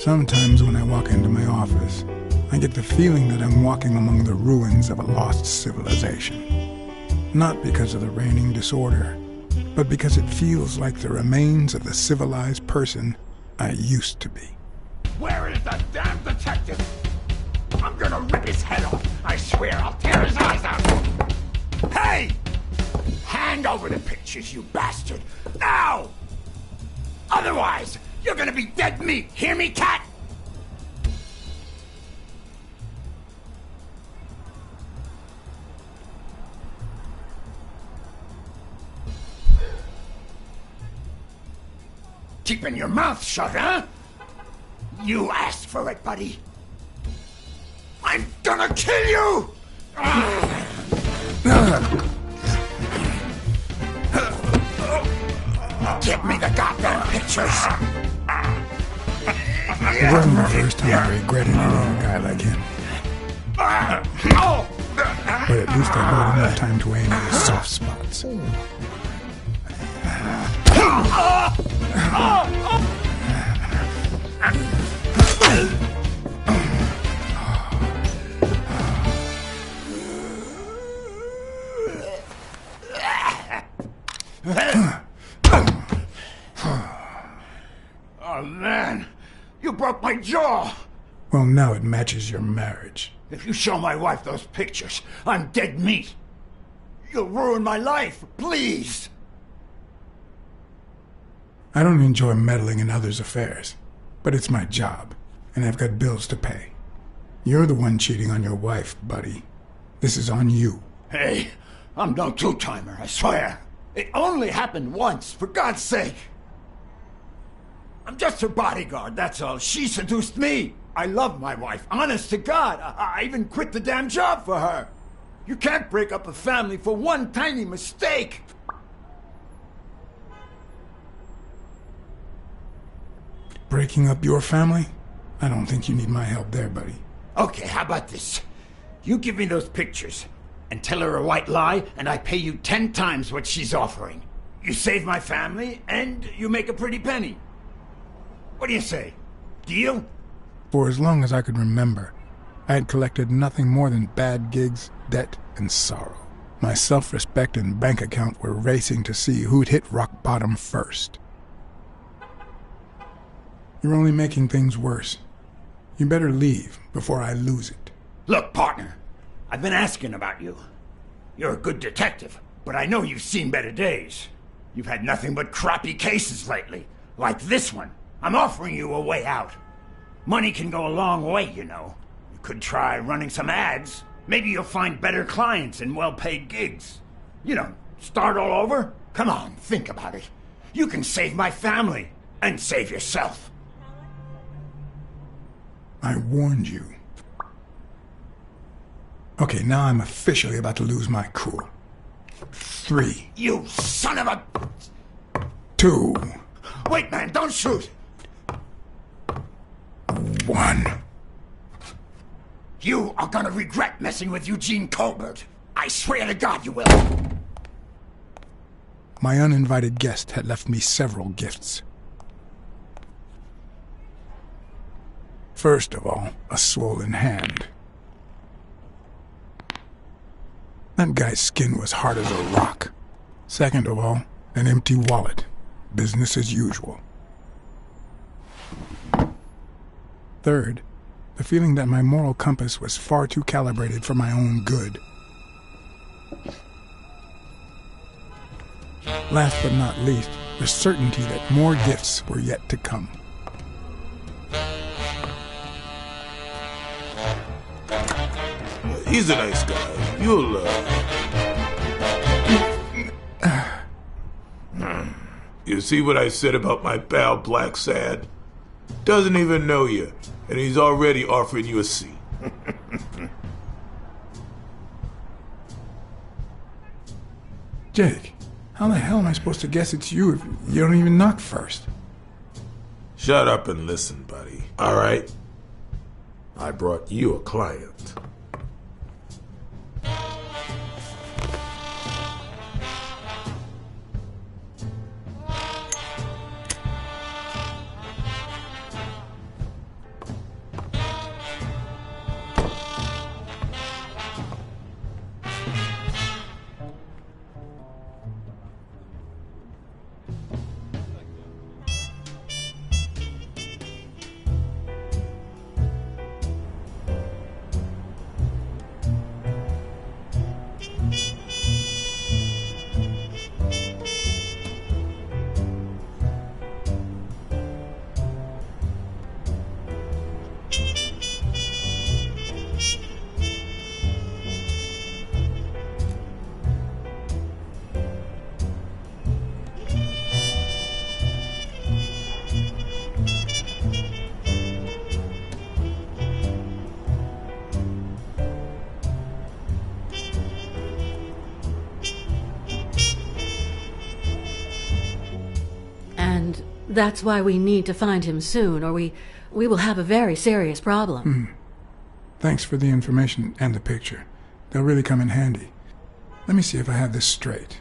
Sometimes when I walk into my office, I get the feeling that I'm walking among the ruins of a lost civilization. Not because of the reigning disorder, but because it feels like the remains of the civilized person I used to be. Where is the damn detective? I'm gonna rip his head off. I swear I'll tear his eyes out. Hey! Hand over the pictures, you bastard. Now! Otherwise, you're gonna be dead meat. Hear me, cat? Keeping your mouth shut, huh? You asked for it, buddy. I'm gonna kill you! Give me the goddamn pictures! It wasn't the first time I regretted hitting a guy like him. But at least I bought enough time to aim at his soft spots. Oh, man. You broke my jaw. Well, now it matches your marriage. If you show my wife those pictures, I'm dead meat. You'll ruin my life. Please. I don't enjoy meddling in others' affairs, but it's my job, and I've got bills to pay. You're the one cheating on your wife, buddy. This is on you. Hey, I'm no two-timer, I swear. It only happened once, for God's sake. I'm just her bodyguard, that's all. She seduced me. I love my wife, honest to God. I even quit the damn job for her. You can't break up a family for one tiny mistake. Breaking up your family? I don't think you need my help there, buddy. Okay, how about this? You give me those pictures, and tell her a white lie, and I pay you 10 times what she's offering. You save my family, and you make a pretty penny. What do you say? Deal? For as long as I could remember, I had collected nothing more than bad gigs, debt, and sorrow. My self-respect and bank account were racing to see who'd hit rock bottom first. You're only making things worse. You better leave before I lose it. Look, partner, I've been asking about you. You're a good detective, but I know you've seen better days. You've had nothing but crappy cases lately, like this one. I'm offering you a way out. Money can go a long way, you know. You could try running some ads. Maybe you'll find better clients and well-paid gigs. You know, start all over? Come on, think about it. You can save my family and save yourself. I warned you. Okay, now I'm officially about to lose my cool. 3. You son of a... 2. Wait, man, don't shoot! 1. You are gonna regret messing with Eugene Colbert. I swear to God you will. My uninvited guest had left me several gifts. First of all, a swollen hand. That guy's skin was hard as a rock. Second of all, an empty wallet. Business as usual. Third, the feeling that my moral compass was far too calibrated for my own good. Last but not least, the certainty that more gifts were yet to come. He's a nice guy. You'll, You see what I said about my pal Blacksad? Doesn't even know you, and he's already offering you a seat. Jake, how the hell am I supposed to guess it's you if you don't even knock first? Shut up and listen, buddy. All right? I brought you a client. And that's why we need to find him soon, or we will have a very serious problem. Thanks for the information and the picture. They'll really come in handy. Let me see if I have this straight.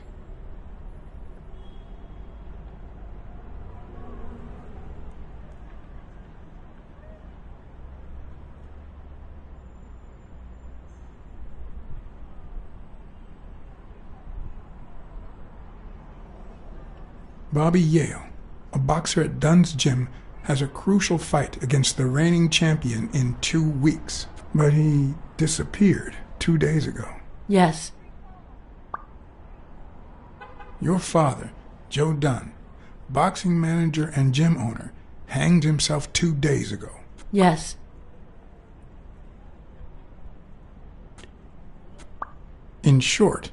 Bobby Yale, a boxer at Dunn's gym, has a crucial fight against the reigning champion in 2 weeks. But he disappeared 2 days ago. Yes. Your father, Joe Dunn, boxing manager and gym owner, hanged himself 2 days ago. Yes. In short,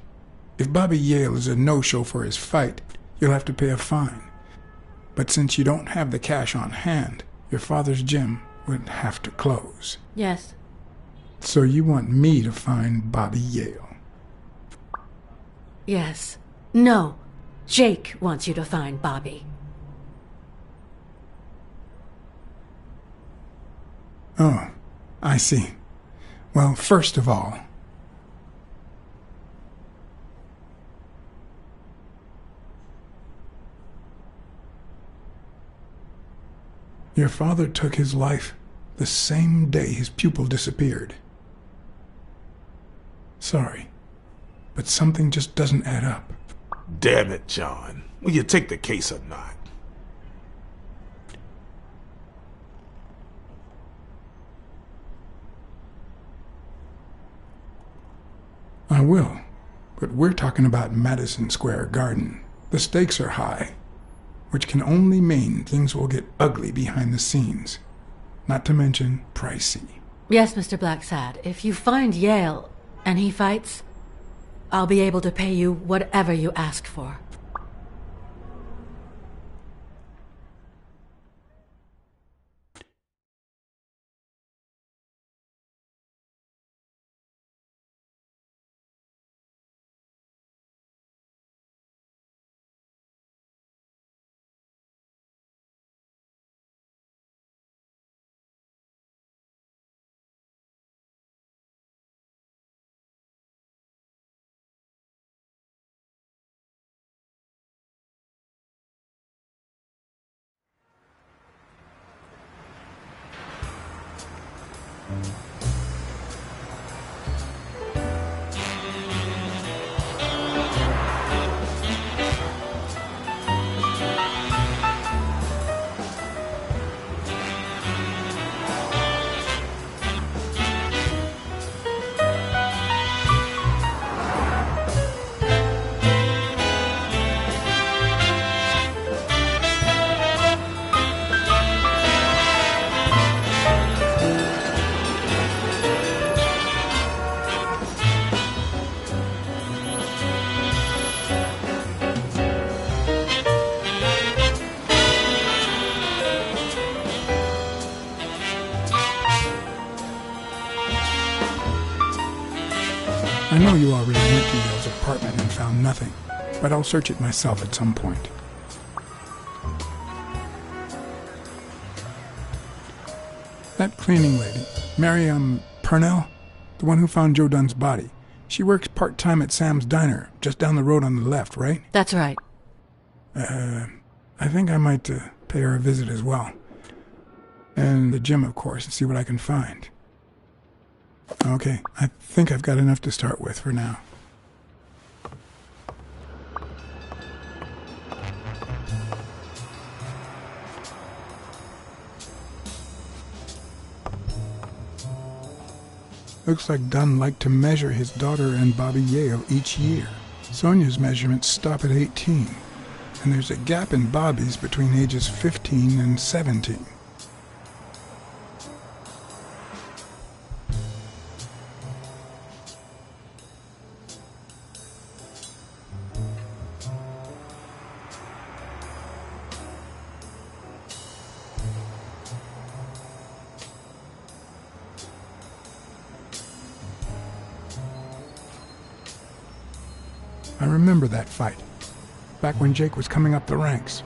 if Bobby Yale is a no-show for his fight, you'll have to pay a fine. But since you don't have the cash on hand, your father's gym would have to close. Yes. So you want me to find Bobby Yale? Yes. No. Jake wants you to find Bobby. Oh, I see. Well, first of all, your father took his life the same day his pupil disappeared. Sorry, but something just doesn't add up. Damn it, John. Will you take the case or not? I will, but we're talking about Madison Square Garden. The stakes are high, which can only mean things will get ugly behind the scenes, not to mention pricey. Yes, Mr. Blacksad. If you find Yale and he fights, I'll be able to pay you whatever you ask for. I know you already went to Yale's apartment and found nothing, but I'll search it myself at some point. That cleaning lady, Mary, Purnell, the one who found Joe Dunn's body, she works part-time at Sam's Diner, just down the road on the left, right? That's right. I think I might pay her a visit as well. And the gym, of course, and see what I can find. Okay, I think I've got enough to start with for now. Looks like Dunn liked to measure his daughter and Bobby Yale each year. Sonia's measurements stop at 18, and there's a gap in Bobby's between ages 15 and 17. I remember that fight, back when Jake was coming up the ranks.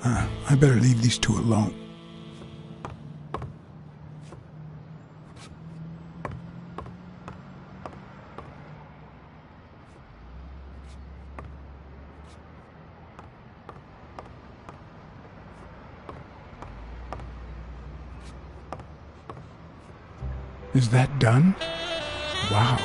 I better leave these two alone. Is that done? Wow.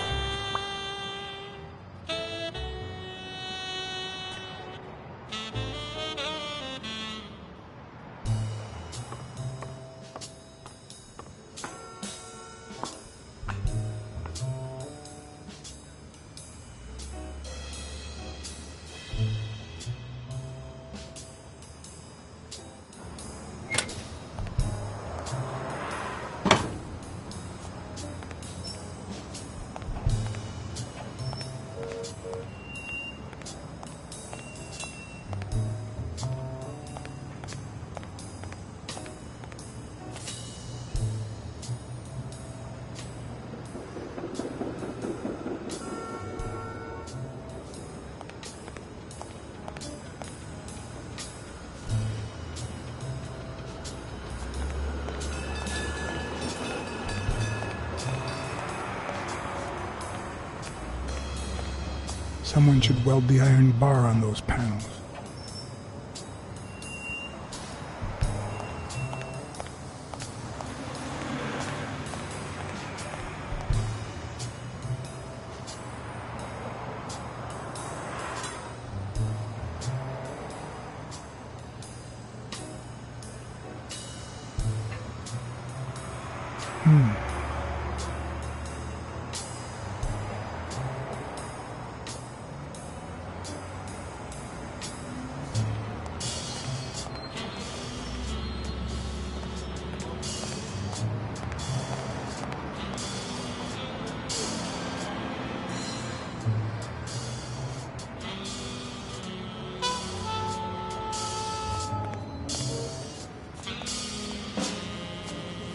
Someone should weld the iron bar on those panels.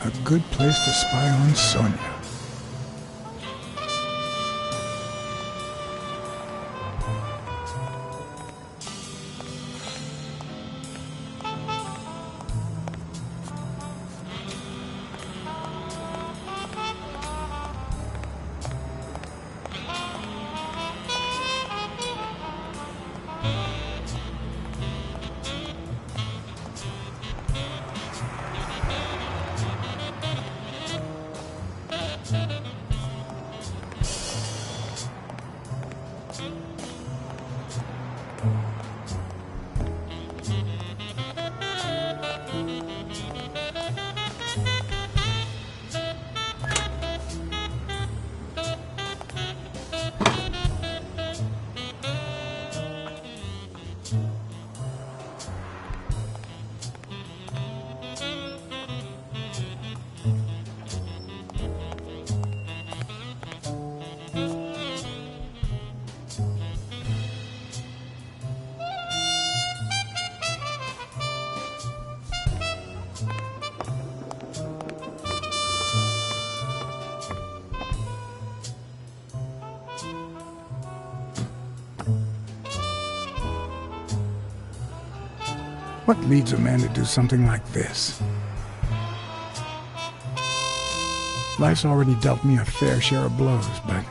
A good place to spy on Sonia. What leads a man to do something like this? Life's already dealt me a fair share of blows, but...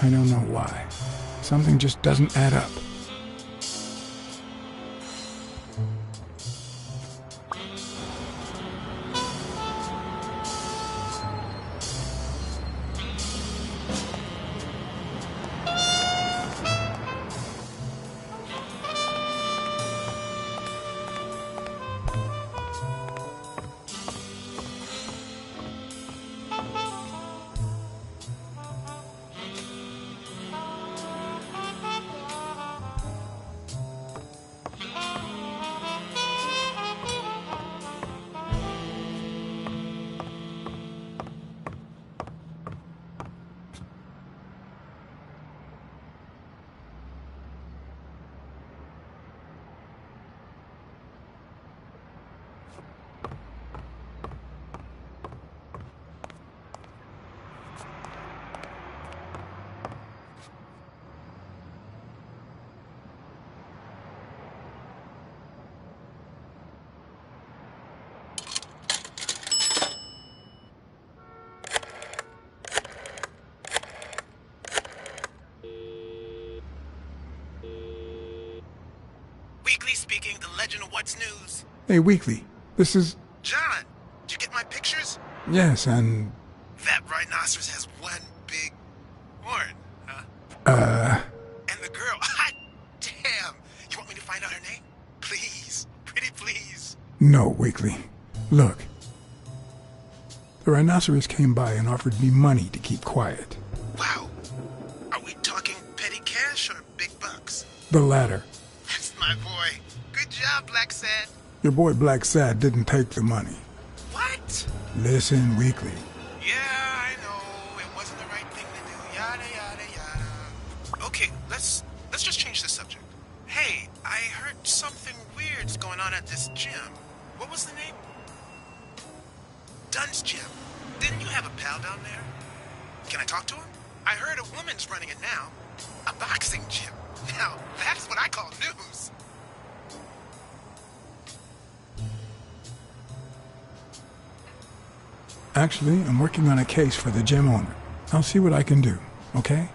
I don't know why. Something just doesn't add up. It's news. Hey, Weekly. This is... John, did you get my pictures? Yes, and... That rhinoceros has one big horn, huh? And the girl, hot damn. You want me to find out her name? Please. Pretty please. No, Weekly. Look. The rhinoceros came by and offered me money to keep quiet. Wow. Are we talking petty cash or big bucks? The latter. That's my boy. Good job, Blacksad. Your boy Blacksad didn't take the money. What? Listen, Weekly. Yeah, I know. It wasn't the right thing to do. Yada, yada, yada. Okay, let's just change the subject. Hey, I heard something weird's going on at this gym. What was the name? Dunn's Gym. Didn't you have a pal down there? Can I talk to him? I heard a woman's running it now. A boxing gym. Now, that's what I call news. Actually, I'm working on a case for the gym owner. I'll see what I can do, okay?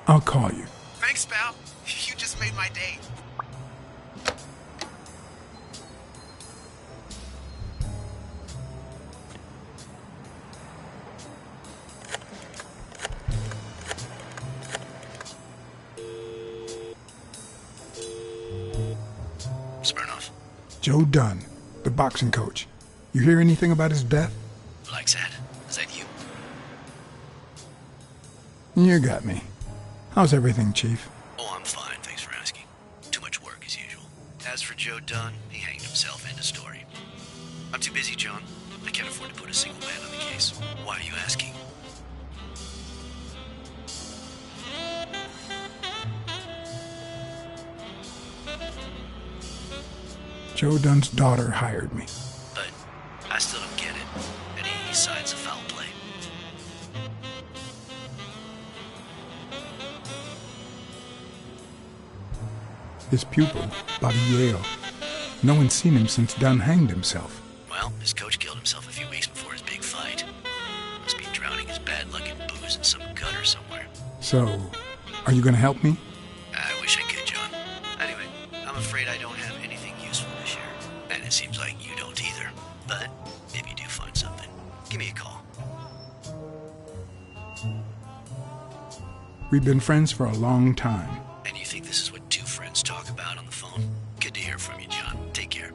I'll call you. Thanks, pal. You just made my day. Smirnoff. Joe Dunn, the boxing coach. You hear anything about his death? Blacksad, is that you? You got me. How's everything, Chief? Oh, I'm fine, thanks for asking. Too much work as usual. As for Joe Dunn, he hanged himself. End of story. I'm too busy, John. I can't afford to put a single man on the case. Why are you asking? Joe Dunn's daughter hired me. But I still don't get it. Any signs of foul play? His pupil, Bobby Yale. No one's seen him since Dunn hanged himself. Well, his coach killed himself a few weeks before his big fight. Must be drowning his bad luck in booze in some gutter somewhere. So, are you gonna help me? I wish I could, John. Anyway, I'm afraid I don't have anything useful to share. And it seems like you don't either. But if you do find something, give me a call. We've been friends for a long time. And you think this is what two friends talk about on the phone? Good to hear from you, John. Take care.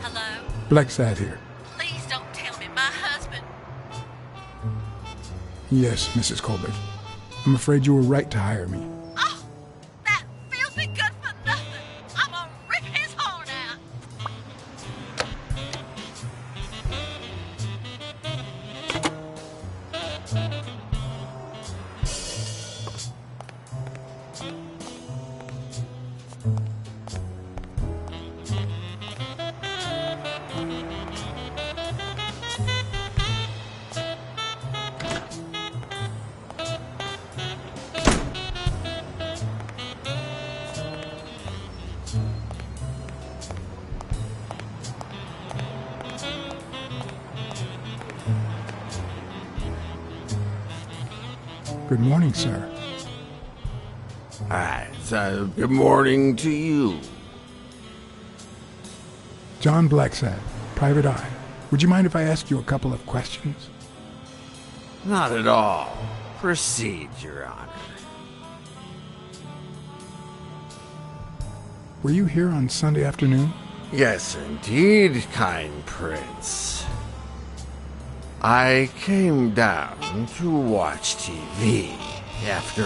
Hello? Blacksad here. Please don't tell me my husband... Yes, Mrs. Colbert. I'm afraid you were right to hire me. Oh! That filthy good for nothing! I'm gonna rip his horn out! Good morning, sir. Alright, good morning to you. John Blacksad, Private Eye. Would you mind if I asked you a couple of questions? Not at all. Proceed, Your Honor. Were you here on Sunday afternoon? Yes, indeed, kind prince. I came down to watch TV after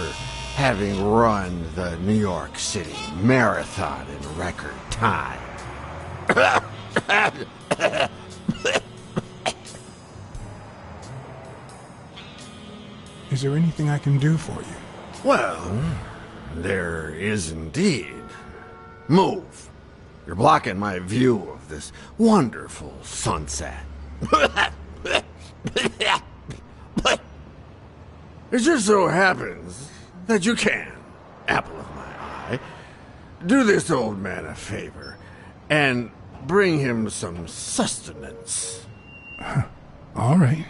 having run the New York City Marathon in record time. Is there anything I can do for you? Well, there is indeed. Move. You're blocking my view of this wonderful sunset. It just so happens that you can, apple of my eye, do this old man a favor and Bring him some sustenance. All right.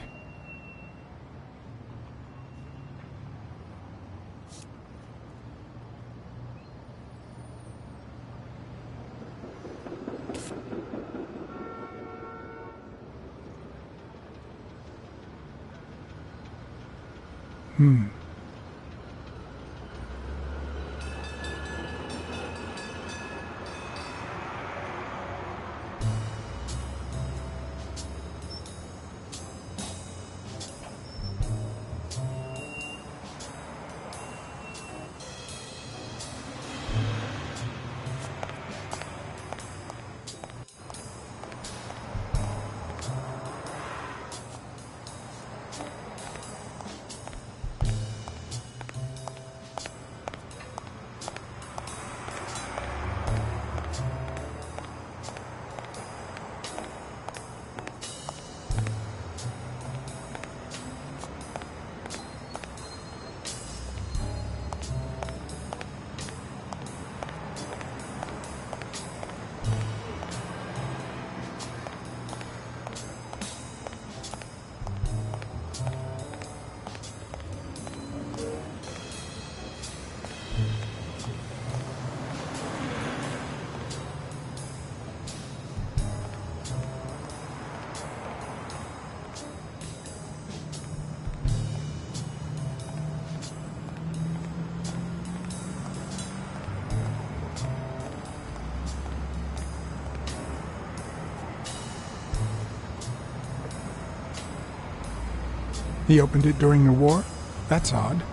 He opened it during the war? That's odd.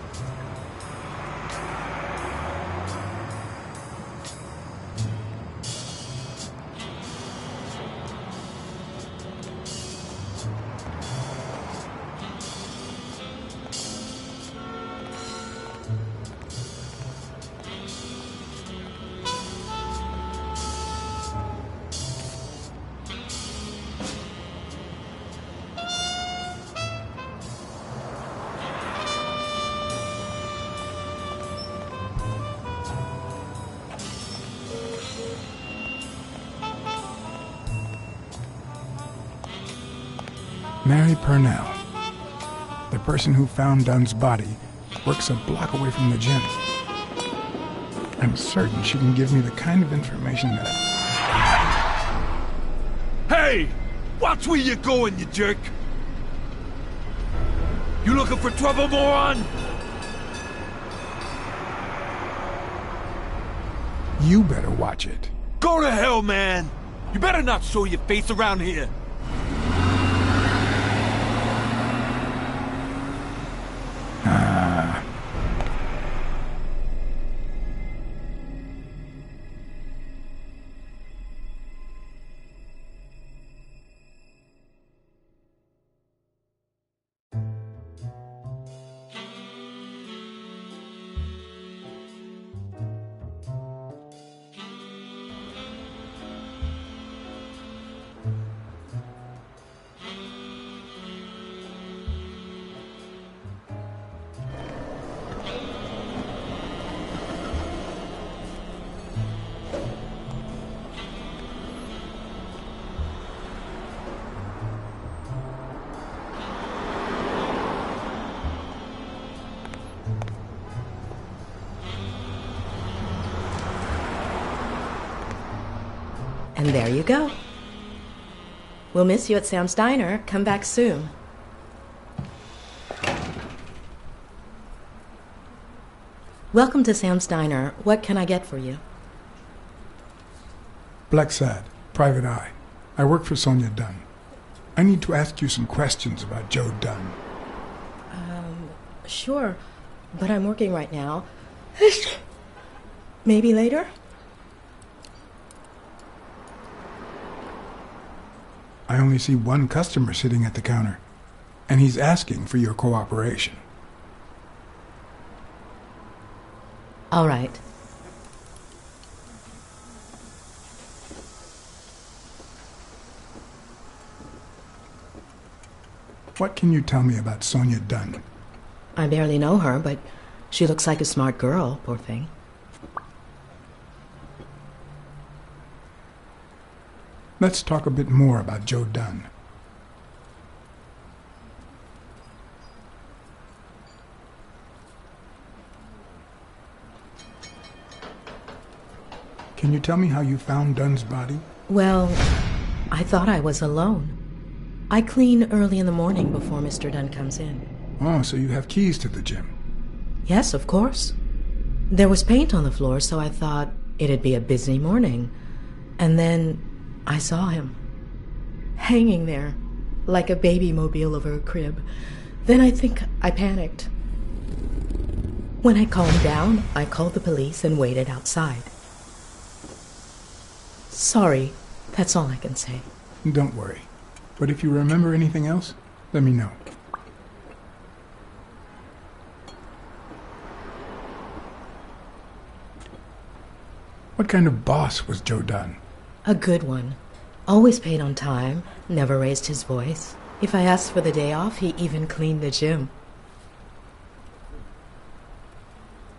Mary Purnell, the person who found Dunn's body, works a block away from the gym. I'm certain she can give me the kind of information that Hey! Watch where you're going, you jerk! You looking for trouble, moron? You better watch it. Go to hell, man! You better not show your face around here! And there you go. We'll miss you at Sam's Diner. Come back soon. Welcome to Sam's Diner. What can I get for you? Blacksad, Private Eye. I work for Sonia Dunn. I need to ask you some questions about Joe Dunn. Sure, but I'm working right now. Maybe later? I only see one customer sitting at the counter, and he's asking for your cooperation. All right. What can you tell me about Sonia Dunn? I barely know her, but she looks like a smart girl, poor thing. Let's talk a bit more about Joe Dunn. Can you tell me how you found Dunn's body? Well, I thought I was alone. I clean early in the morning before Mr. Dunn comes in. Oh, so you have keys to the gym. Yes, of course. There was paint on the floor, so I thought it'd be a busy morning. And then I saw him, hanging there, like a baby mobile over a crib. Then I think I panicked. When I calmed down, I called the police and waited outside. Sorry, that's all I can say. Don't worry. But if you remember anything else, let me know. What kind of boss was Joe Dunn? A good one. Always paid on time, never raised his voice. If I asked for the day off, he even cleaned the gym.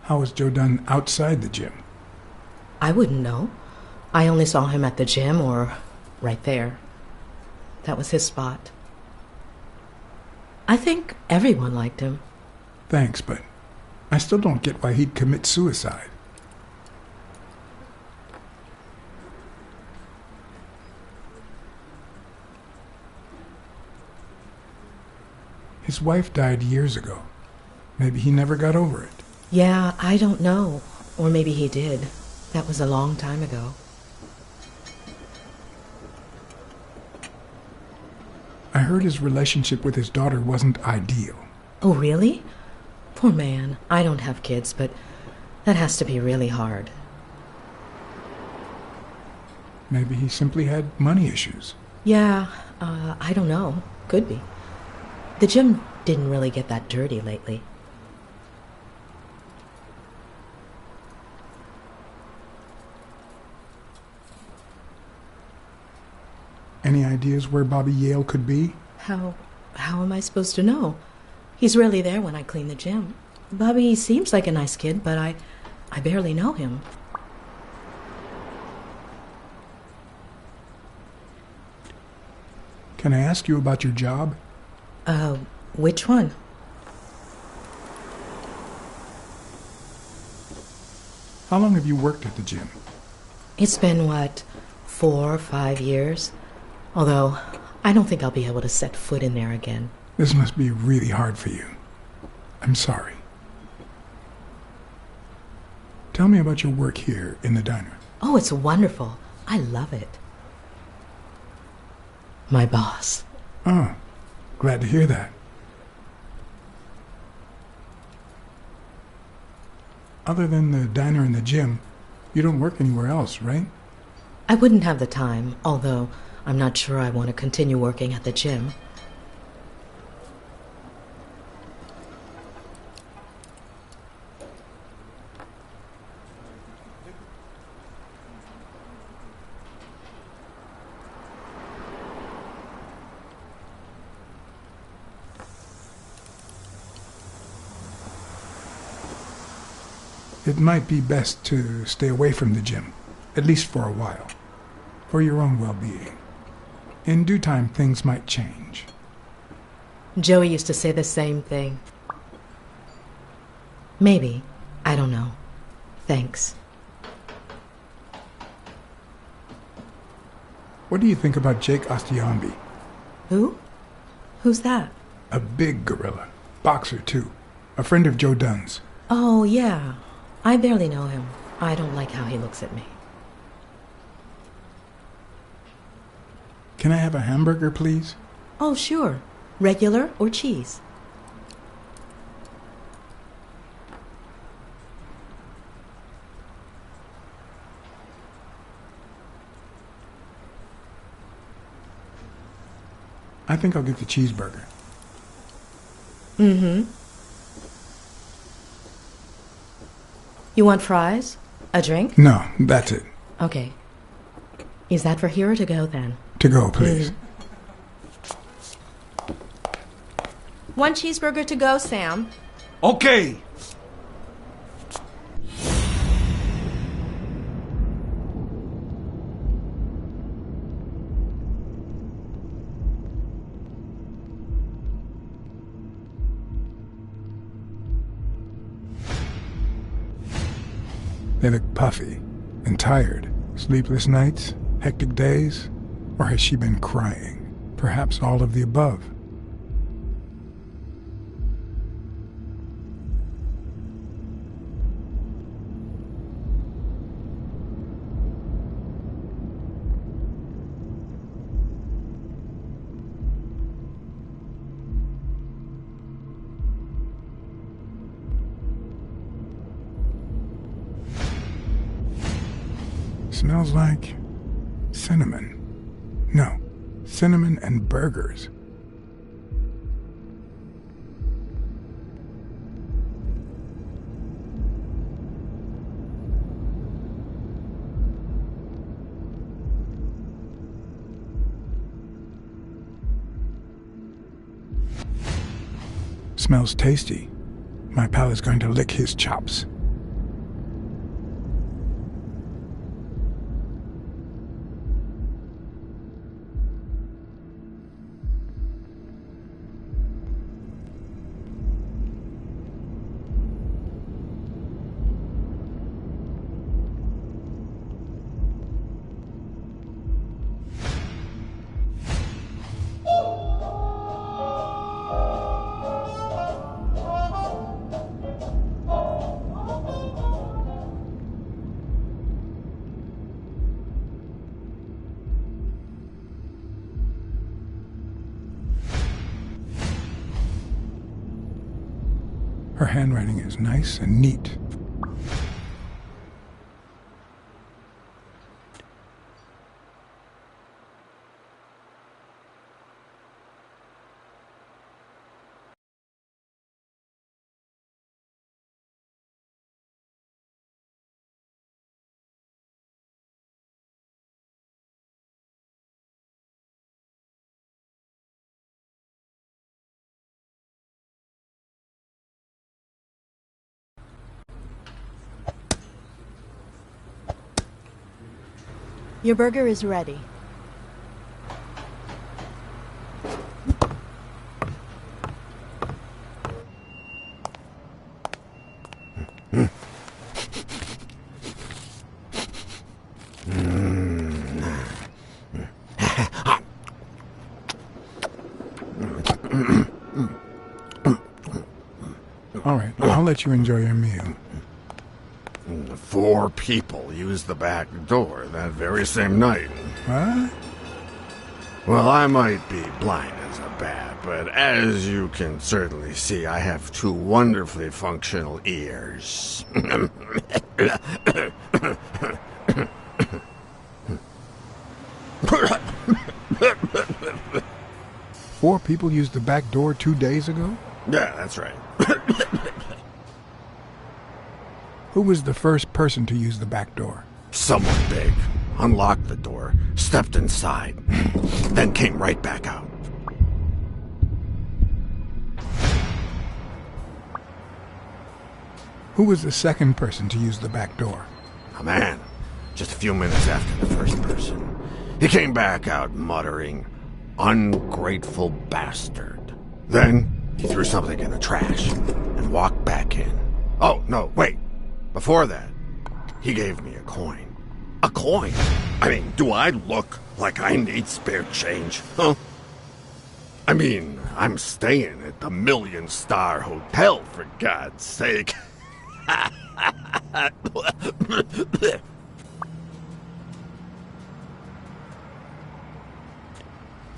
How was Joe Dunn outside the gym? I wouldn't know. I only saw him at the gym or right there. That was his spot. I think everyone liked him. Thanks, but I still don't get why he'd commit suicide. His wife died years ago. Maybe he never got over it. Yeah, I don't know. Or maybe he did. That was a long time ago. I heard his relationship with his daughter wasn't ideal. Oh, really? Poor man. I don't have kids, but that has to be really hard. Maybe he simply had money issues. Yeah, I don't know. Could be. The gym didn't really get that dirty lately. Any ideas where Bobby Yale could be? How am I supposed to know? He's rarely there when I clean the gym. Bobby seems like a nice kid, but I barely know him. Can I ask you about your job? Which one? How long have you worked at the gym? It's been, 4 or 5 years? Although, I don't think I'll be able to set foot in there again. This must be really hard for you. I'm sorry. Tell me about your work here in the diner. Oh, it's wonderful. I love it. My boss. Oh, glad to hear that. Other than the diner and the gym, you don't work anywhere else, right? I wouldn't have the time, although I'm not sure I want to continue working at the gym. It might be best to stay away from the gym, at least for a while, for your own well-being. In due time, things might change. Joey used to say the same thing. Maybe. I don't know. Thanks. What do you think about Jake Ostiambi? Who? Who's that? A big gorilla. Boxer, too. A friend of Joe Dunn's. Oh, yeah. I barely know him. I don't like how he looks at me. Can I have a hamburger, please? Oh, sure. Regular or cheese? I think I'll get the cheeseburger. Mm-hmm. You want fries? A drink? No, that's it. Okay. Is that for here or to go, then? To go, please. One cheeseburger to go, Sam. Okay. They look puffy and tired. Sleepless nights? Hectic days? Or has she been crying? Perhaps all of the above. Smells like cinnamon. No, cinnamon and burgers. Smells tasty. My pal is going to lick his chops. Her handwriting is nice and neat. Your burger is ready. All right, I'll let you enjoy your meal. 4 people used the back door that very same night. What? Well, I might be blind as a bat, but as you can certainly see, I have 2 wonderfully functional ears. 4 people used the back door 2 days ago? Yeah, that's right. Who was the first person to use the back door? Someone big. Unlocked the door, stepped inside, then came right back out. Who was the second person to use the back door? A man, just a few minutes after the first person. He came back out muttering, "Ungrateful bastard." Then he threw something in the trash and walked back in. Oh, no, wait. Before that, he gave me a coin. A coin? I mean, do I look like I need spare change, huh? I mean, I'm staying at the Million-Star Hotel, for God's sake.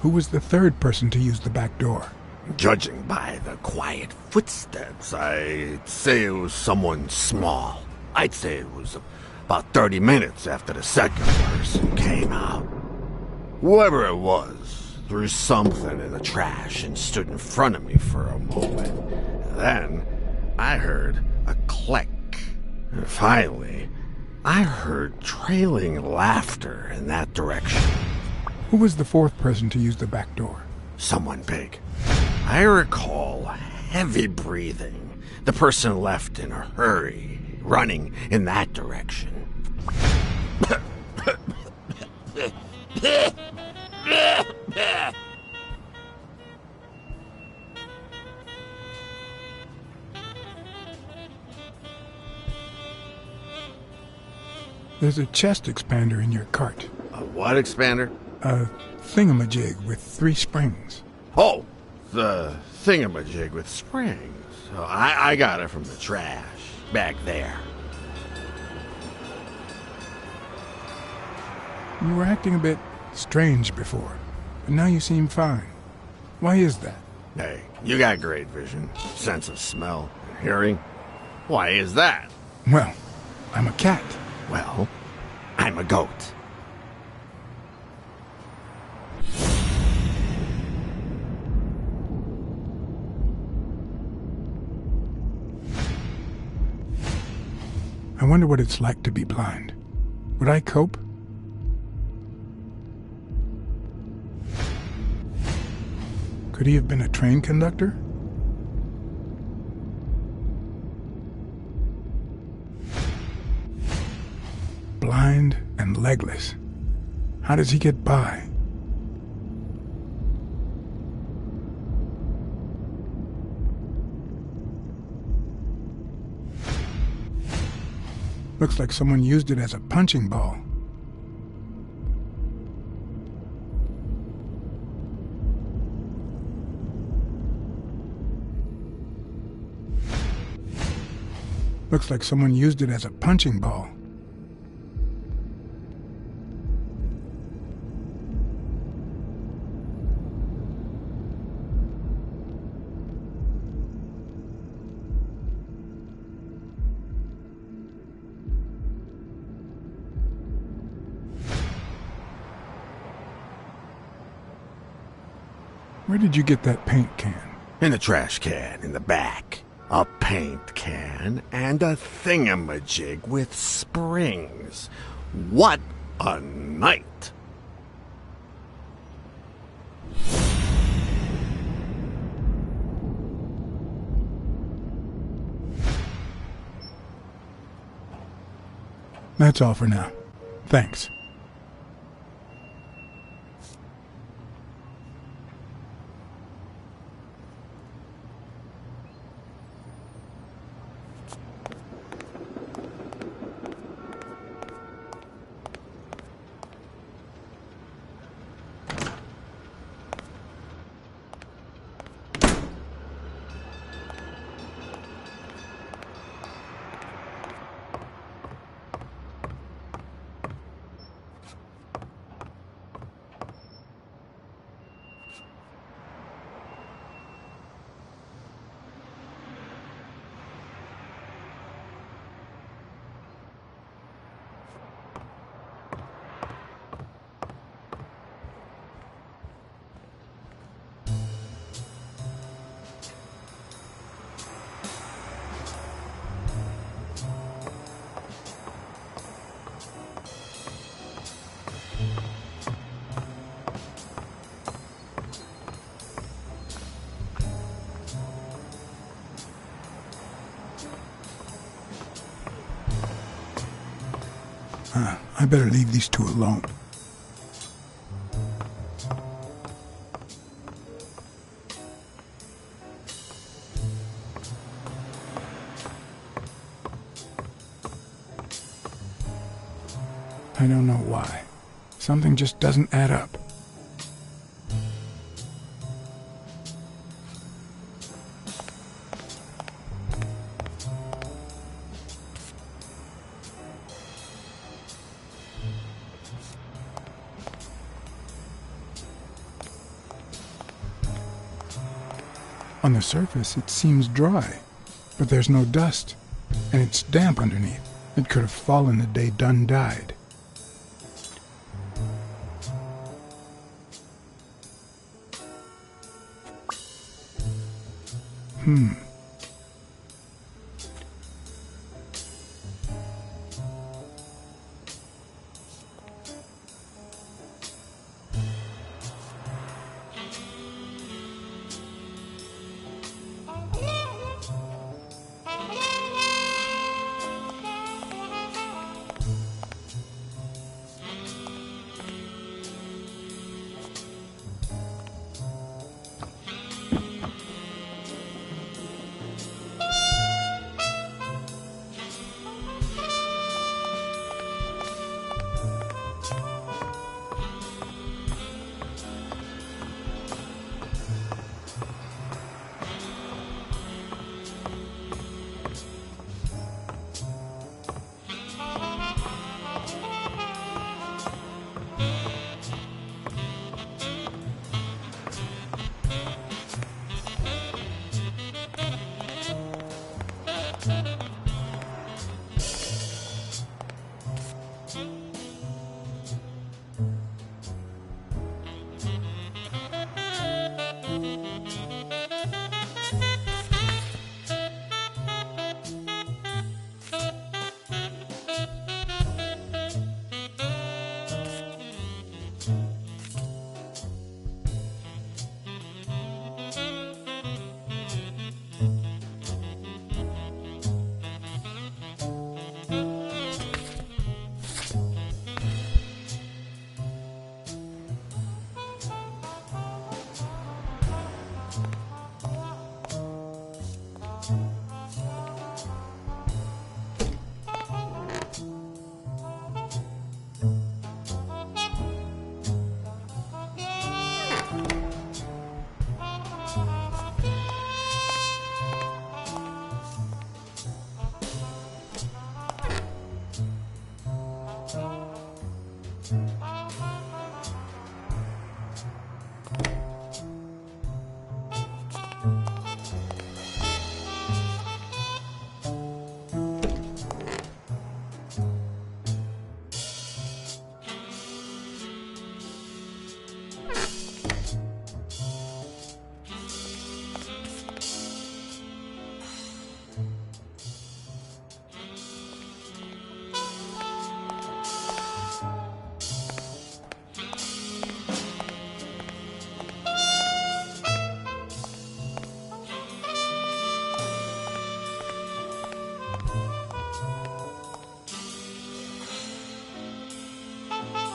Who was the third person to use the back door? Judging by the quiet footsteps, I'd say it was someone small. I'd say it was about 30 minutes after the second person came out. Whoever it was threw something in the trash and stood in front of me for a moment. Then I heard a click. And finally, I heard trailing laughter in that direction. Who was the fourth person to use the back door? Someone big. I recall heavy breathing. The person left in a hurry, running in that direction. There's a chest expander in your cart. A what expander? A thingamajig with 3 springs. Oh, the thingamajig with springs. Oh, I got it from the trash back there. You were acting a bit strange before, but now you seem fine. Why is that? Hey, you got great vision, sense of smell, and hearing. Why is that? Well, I'm a cat. Well, I'm a goat. I wonder what it's like to be blind. Would I cope? Could he have been a train conductor? Blind and legless. How does he get by? Looks like someone used it as a punching ball. Looks like someone used it as a punching ball. Where did you get that paint can? In the trash can in the back. A paint can and a thingamajig with springs. What a night! That's all for now. Thanks. I better leave these two alone. I don't know why. Something just doesn't add up. On the surface, it seems dry, but there's no dust, and it's damp underneath. It could have fallen the day Dunn died.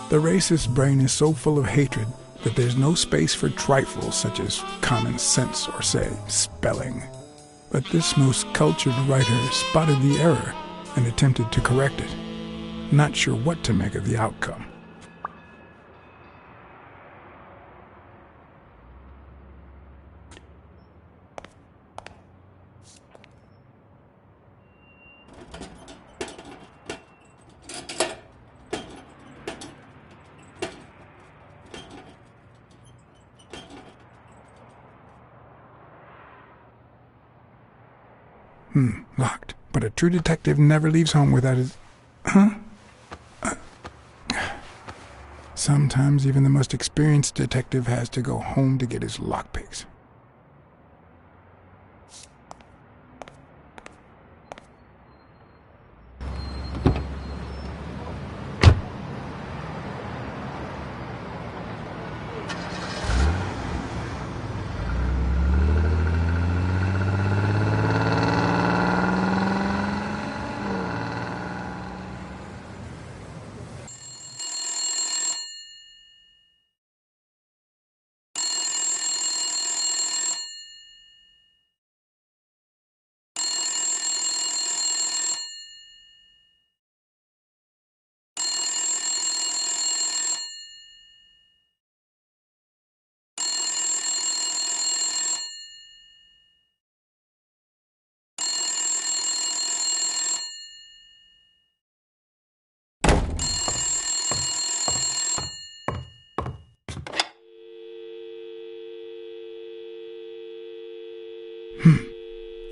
The racist brain is so full of hatred that there's no space for trifles such as common sense or, say, spelling. But this most cultured writer spotted the error and attempted to correct it, not sure what to make of the outcome. Locked. But a true detective never leaves home without his... Huh? Sometimes even the most experienced detective has to go home to get his lockpicks.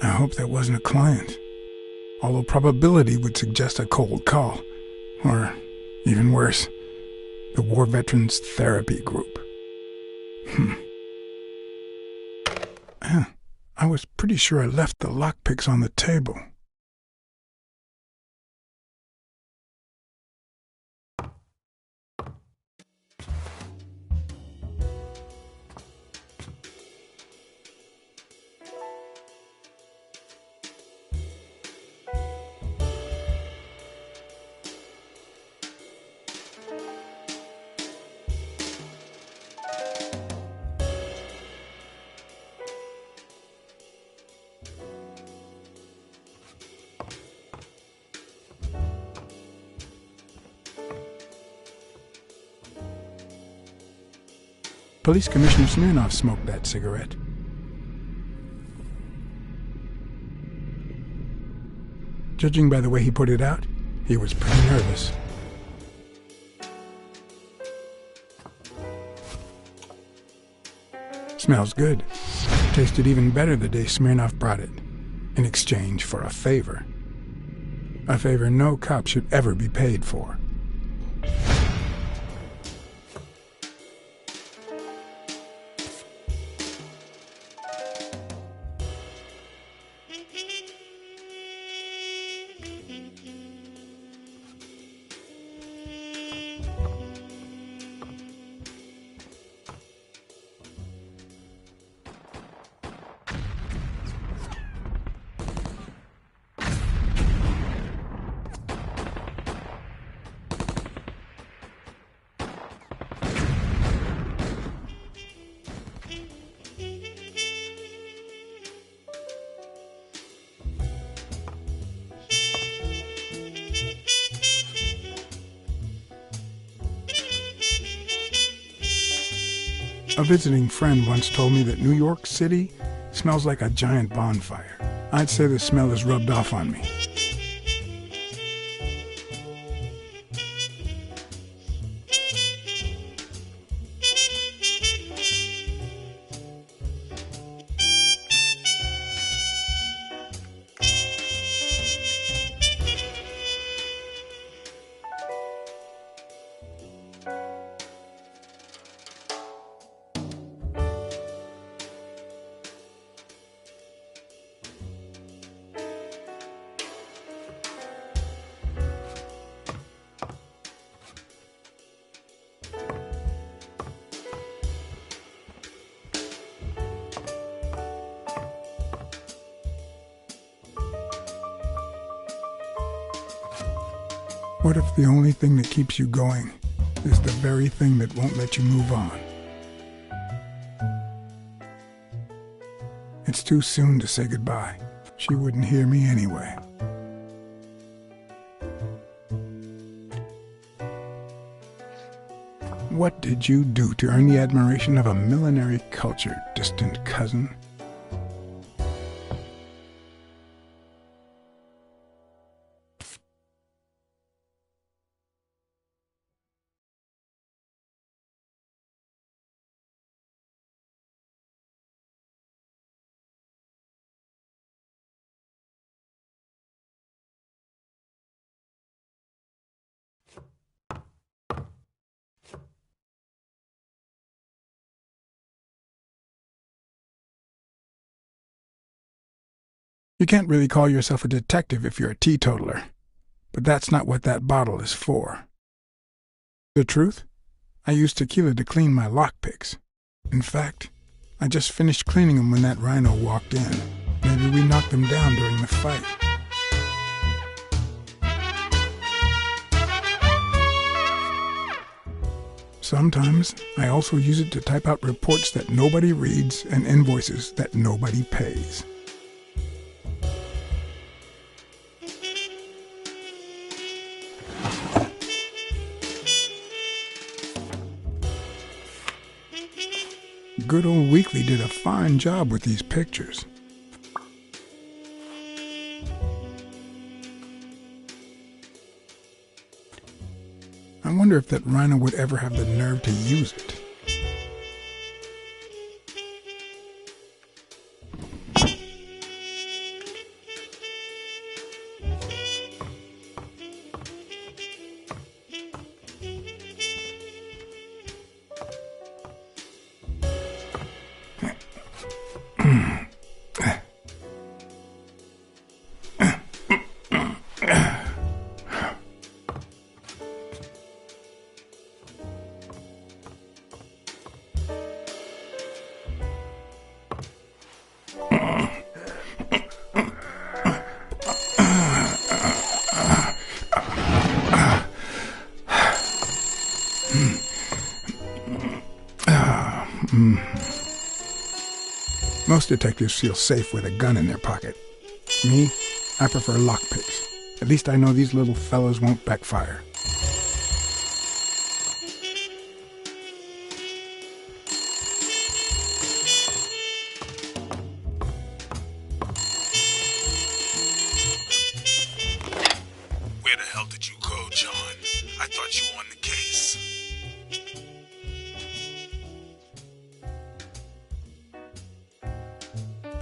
I hope that wasn't a client. Although probability would suggest a cold call. Or, even worse, the War Veterans Therapy Group. I was pretty sure I left the lockpicks on the table. Police Commissioner Smirnoff smoked that cigarette. Judging by the way he put it out, he was pretty nervous. Smells good. Tasted even better the day Smirnoff brought it, in exchange for a favor. A favor no cop should ever be paid for. A visiting friend once told me that New York City smells like a giant bonfire. I'd say the smell has rubbed off on me. What if the only thing that keeps you going is the very thing that won't let you move on? It's too soon to say goodbye. She wouldn't hear me anyway. What did you do to earn the admiration of a millinery culture, distant cousin? You can't really call yourself a detective if you're a teetotaler, but that's not what that bottle is for. The truth? I use tequila to clean my lockpicks. In fact, I just finished cleaning them when that rhino walked in. Maybe we knocked them down during the fight. Sometimes I also use it to type out reports that nobody reads and invoices that nobody pays. Good old Weekly did a fine job with these pictures. I wonder if that rhino would ever have the nerve to use it. Most detectives feel safe with a gun in their pocket. Me, I prefer lockpicks. At least I know these little fellows won't backfire. Where the hell did you go, John? I thought you were on the case.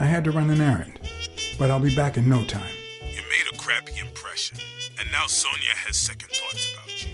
I had to run an errand, but I'll be back in no time. You made a crappy impression, and now Sonia has second thoughts about you.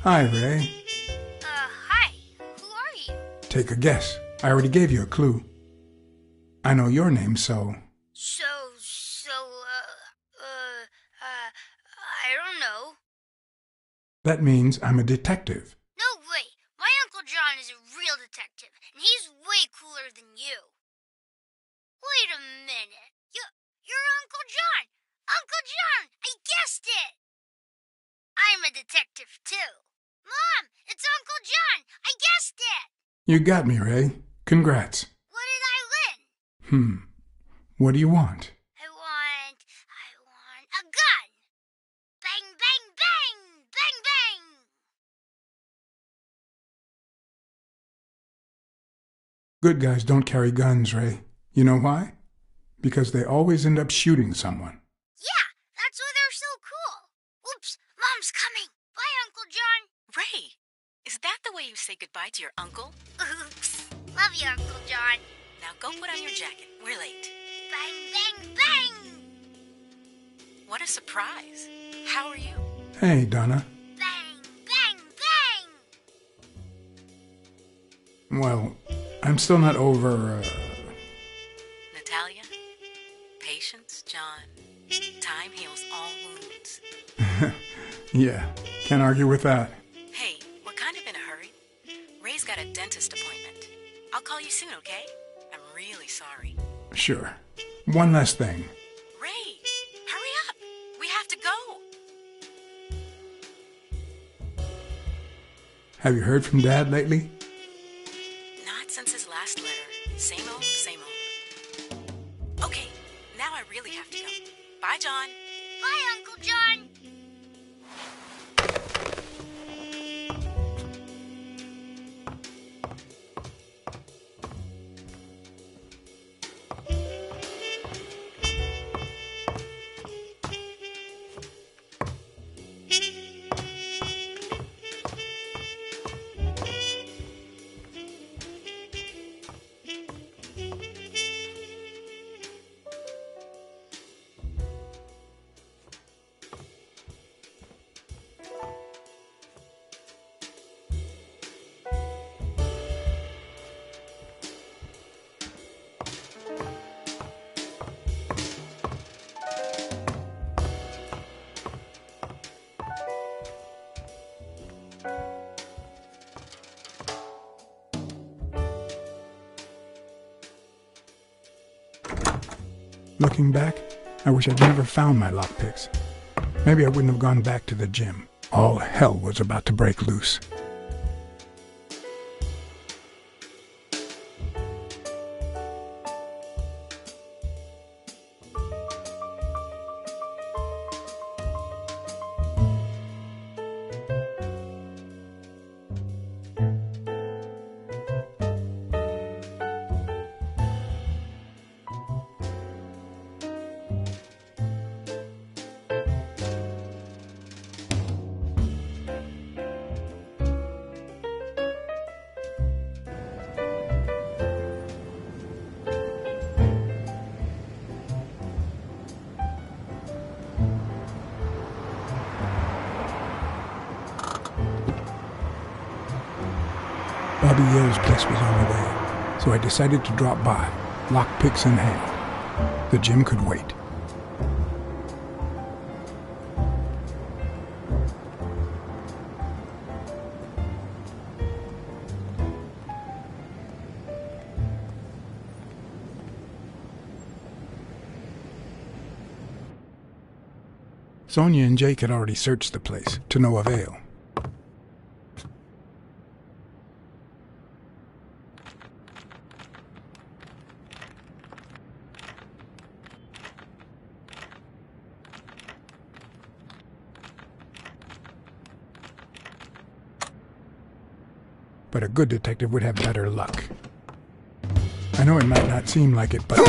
Hi, Ray. Hi. Who are you? Take a guess. I already gave you a clue. I know your name, so... I don't know. That means I'm a detective. No way. My Uncle John is a real detective, and he's way cooler than you. Wait a minute. You're Uncle John! Uncle John! I guessed it! I'm a detective, too. Mom, it's Uncle John! I guessed it! You got me, Ray. Congrats. What did I win? What do you want? I want a gun! Bang, bang, bang! Bang, bang! Good guys don't carry guns, Ray. You know why? Because they always end up shooting someone. Yeah, that's why they're so cool. Oops, Mom's coming. Bye, Uncle John. Ray, is that the way you say goodbye to your uncle? Oops. Love you, Uncle John. Now go put on your jacket. We're late. Bang, bang, bang! What a surprise. How are you? Hey, Donna. Bang, bang, bang! Well, I'm still not over, Natalia? Patience, John. Time heals all wounds. Yeah, can't argue with that. Hey, we're kind of in a hurry. Ray's got a dentist appointment. I'll call you soon, okay? I'm really sorry. Sure. One last thing. Ray, hurry up. We have to go. Have you heard from Dad lately? Not since his last letter. Same old, same old. Okay, now I really have to go. Bye, John. Bye, Uncle John. Looking back, I wish I'd never found my lockpicks. Maybe I wouldn't have gone back to the gym. All hell was about to break loose. Bobby Yale's place was on the way, so I decided to drop by, lockpicks in hand. The gym could wait. Sonia and Jake had already searched the place, to no avail. But a good detective would have better luck. I know it might not seem like it, but...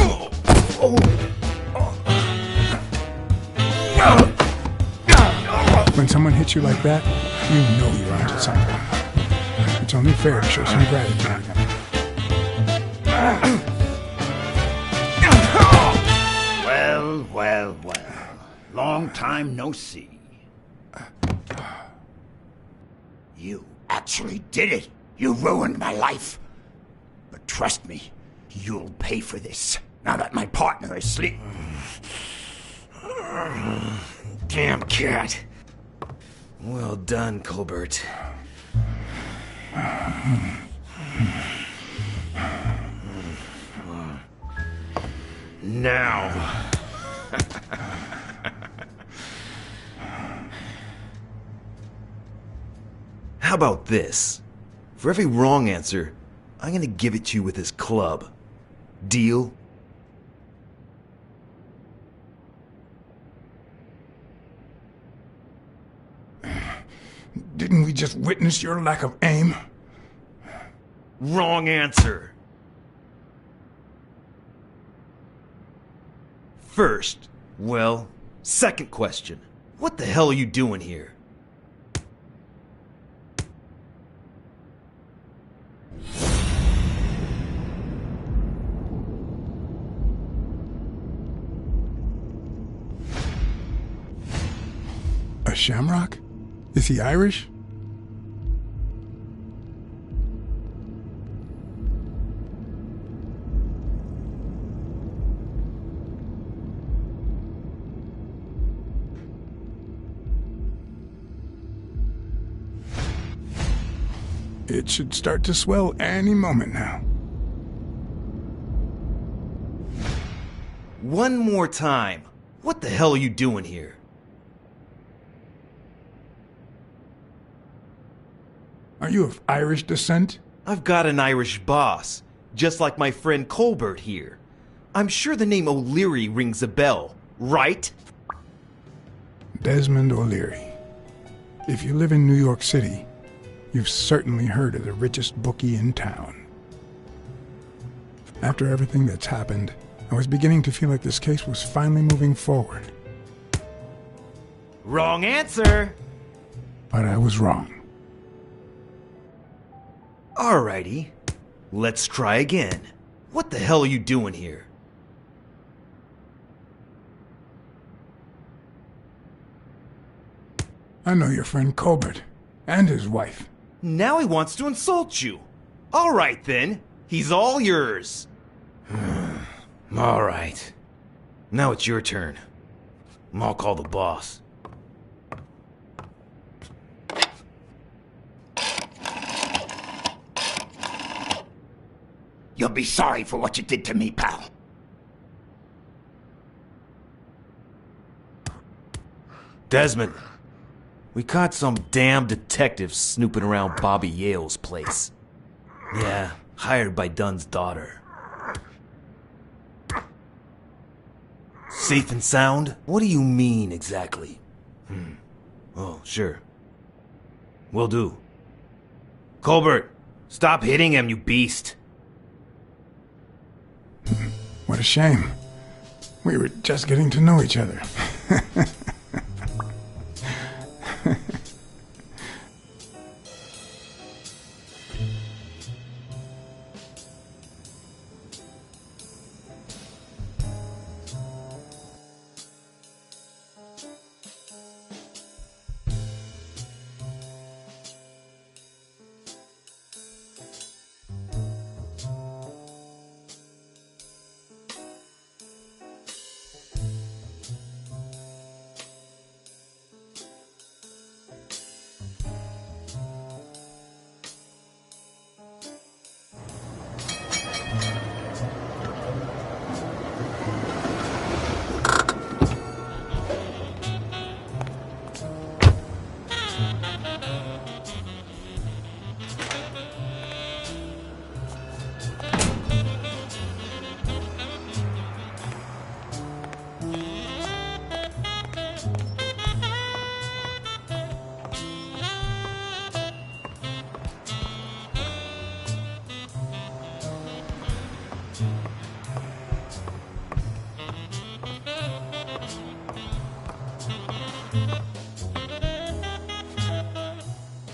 When someone hits you like that, you know you're onto something. It's only fair to show some gratitude. Well. Long time no see. You actually did it. You ruined my life. But trust me, you'll pay for this, now that my partner is asleep. Damn cat. Well done, Colbert. Now. How about this? For every wrong answer, I'm gonna give it to you with this club. Deal? Didn't we just witness your lack of aim? Wrong answer. First, second question. What the hell are you doing here? A shamrock? Is he Irish? It should start to swell any moment now. One more time. What the hell are you doing here? Are you of Irish descent? I've got an Irish boss, just like my friend Colbert here. I'm sure the name O'Leary rings a bell, right? Desmond O'Leary. If you live in New York City, you've certainly heard of the richest bookie in town. After everything that's happened, I was beginning to feel like this case was finally moving forward. Wrong answer! But I was wrong. Alrighty, let's try again. What the hell are you doing here? I know your friend Colbert, and his wife. Now he wants to insult you. Alright then, he's all yours. Alright. Now it's your turn. I'll call the boss. You'll be sorry for what you did to me, pal. Desmond, we caught some damn detective snooping around Bobby Yale's place. Yeah, hired by Dunn's daughter. Safe and sound? What do you mean, exactly? Oh, sure. Will do. Colbert, stop hitting him, you beast. What a shame. We were just getting to know each other.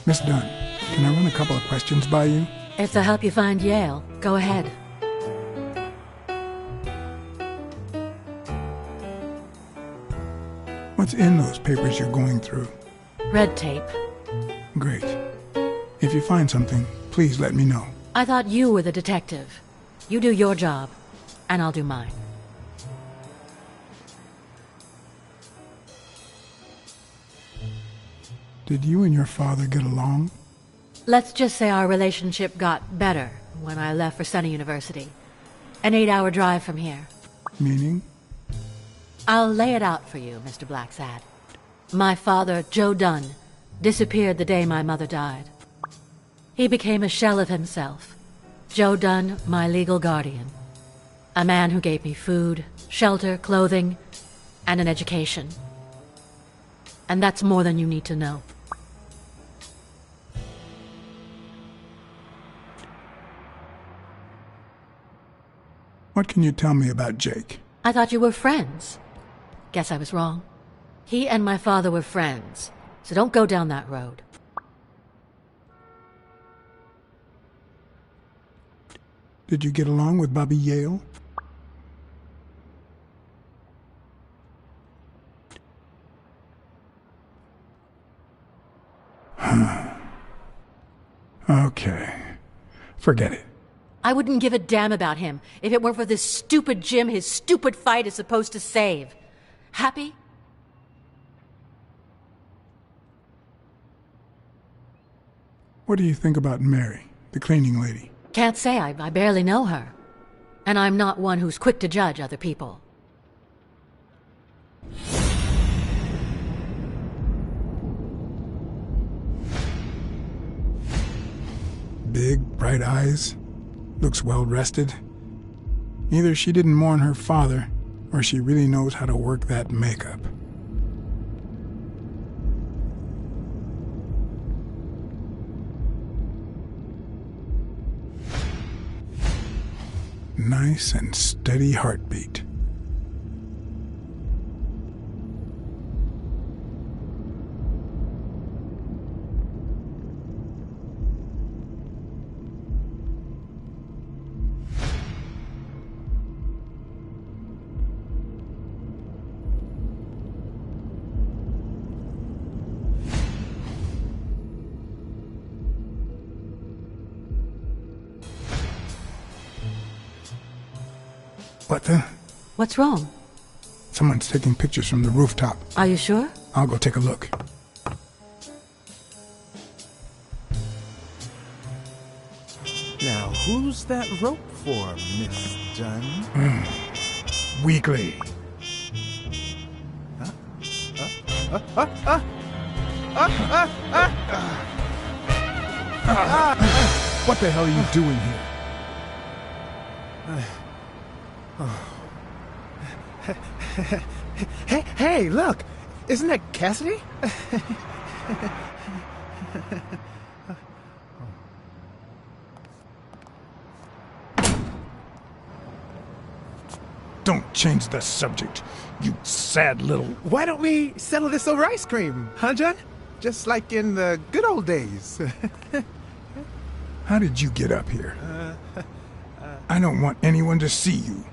Miss Dunn, can I run a couple of questions by you? If they'll help you find Yale, go ahead. What's in those papers you're going through? Red tape. Great. If you find something, please let me know. I thought you were the detective. You do your job, and I'll do mine. Did you and your father get along? Let's just say our relationship got better when I left for Sunny University. An 8-hour drive from here. Meaning? I'll lay it out for you, Mr. Blacksad. My father, Joe Dunn, disappeared the day my mother died. He became a shell of himself. Joe Dunn, my legal guardian. A man who gave me food, shelter, clothing, and an education. And that's more than you need to know. What can you tell me about Jake? I thought you were friends. Guess I was wrong. He and my father were friends, so don't go down that road. Did you get along with Bobby Yale? Okay. Forget it. I wouldn't give a damn about him if it weren't for this stupid Jim his stupid fight is supposed to save. Happy? What do you think about Mary, the cleaning lady? Can't say. I barely know her. And I'm not one who's quick to judge other people. Big, bright eyes. Looks well rested. Either she didn't mourn her father, or she really knows how to work that makeup. Nice and steady heartbeat. What the? What's wrong? Someone's taking pictures from the rooftop. Are you sure? I'll go take a look. Now, who's that rope for, Miss Dunn? Weekly. What the hell are you doing here? Hey, look! Isn't that Cassidy? Don't change the subject, you sad little... Why don't we settle this over ice cream, huh, John? Just like in the good old days. How did you get up here? I don't want anyone to see you.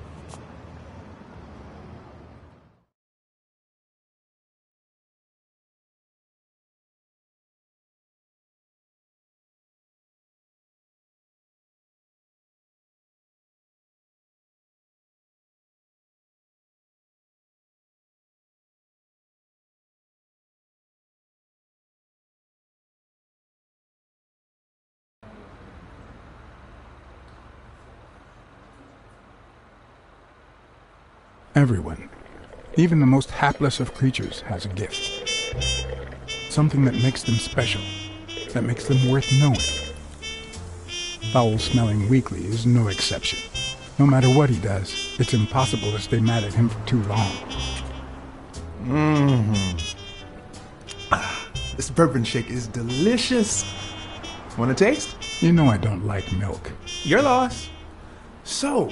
Everyone, even the most hapless of creatures, has a gift. Something that makes them special, that makes them worth knowing. Foul-smelling Weekly is no exception. No matter what he does, it's impossible to stay mad at him for too long. This bourbon shake is delicious. Want a taste? You know I don't like milk. Your loss. So,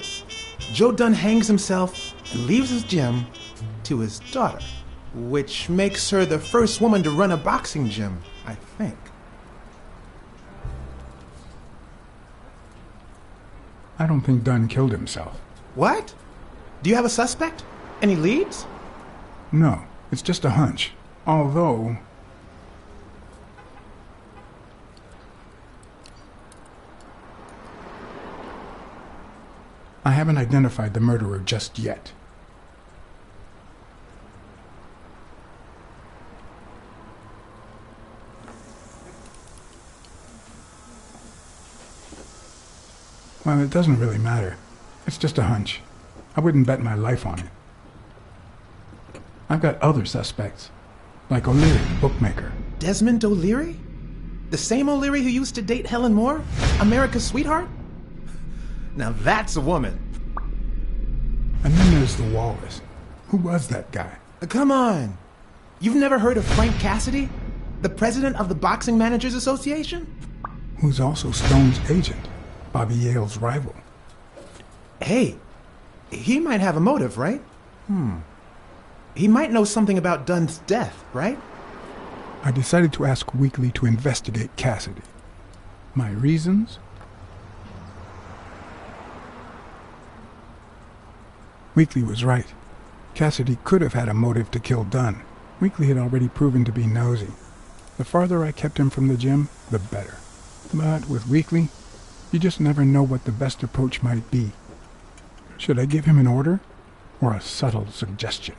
Joe Dunn hangs himself and leaves his gym to his daughter, which makes her the first woman to run a boxing gym, I think. I don't think Dunn killed himself. What? Do you have a suspect? Any leads? No, it's just a hunch. Although... I haven't identified the murderer just yet. Well, it doesn't really matter. It's just a hunch. I wouldn't bet my life on it. I've got other suspects, like O'Leary, bookmaker. Desmond O'Leary? The same O'Leary who used to date Helen Moore? America's sweetheart? Now that's a woman. And then there's the Wallace. Who was that guy? Come on. You've never heard of Frank Cassidy? The president of the Boxing Managers Association? Who's also Stone's agent, Bobby Yale's rival. Hey, he might have a motive, right? He might know something about Dunn's death, right? I decided to ask Weekly to investigate Cassidy. My reasons? Weekly was right. Cassidy could have had a motive to kill Dunn. Weekly had already proven to be nosy. The farther I kept him from the gym, the better. But with Weekly, you just never know what the best approach might be. Should I give him an order, or a subtle suggestion?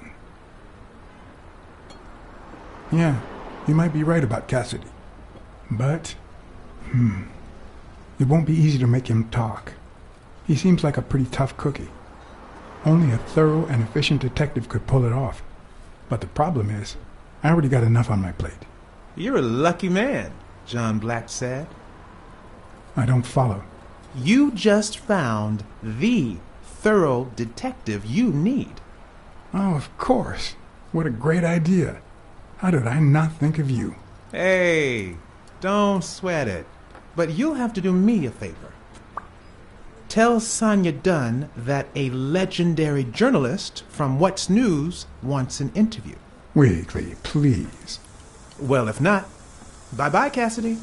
Yeah, you might be right about Cassidy. But, it won't be easy to make him talk. He seems like a pretty tough cookie. Only a thorough and efficient detective could pull it off. But the problem is, I already got enough on my plate. You're a lucky man, John Blacksad. I don't follow. You just found the thorough detective you need. Oh, of course. What a great idea. How did I not think of you? Hey, don't sweat it. But you'll have to do me a favor. Tell Sonia Dunn that a legendary journalist from What's News wants an interview. Weekly, please. Well, if not, bye-bye, Cassidy.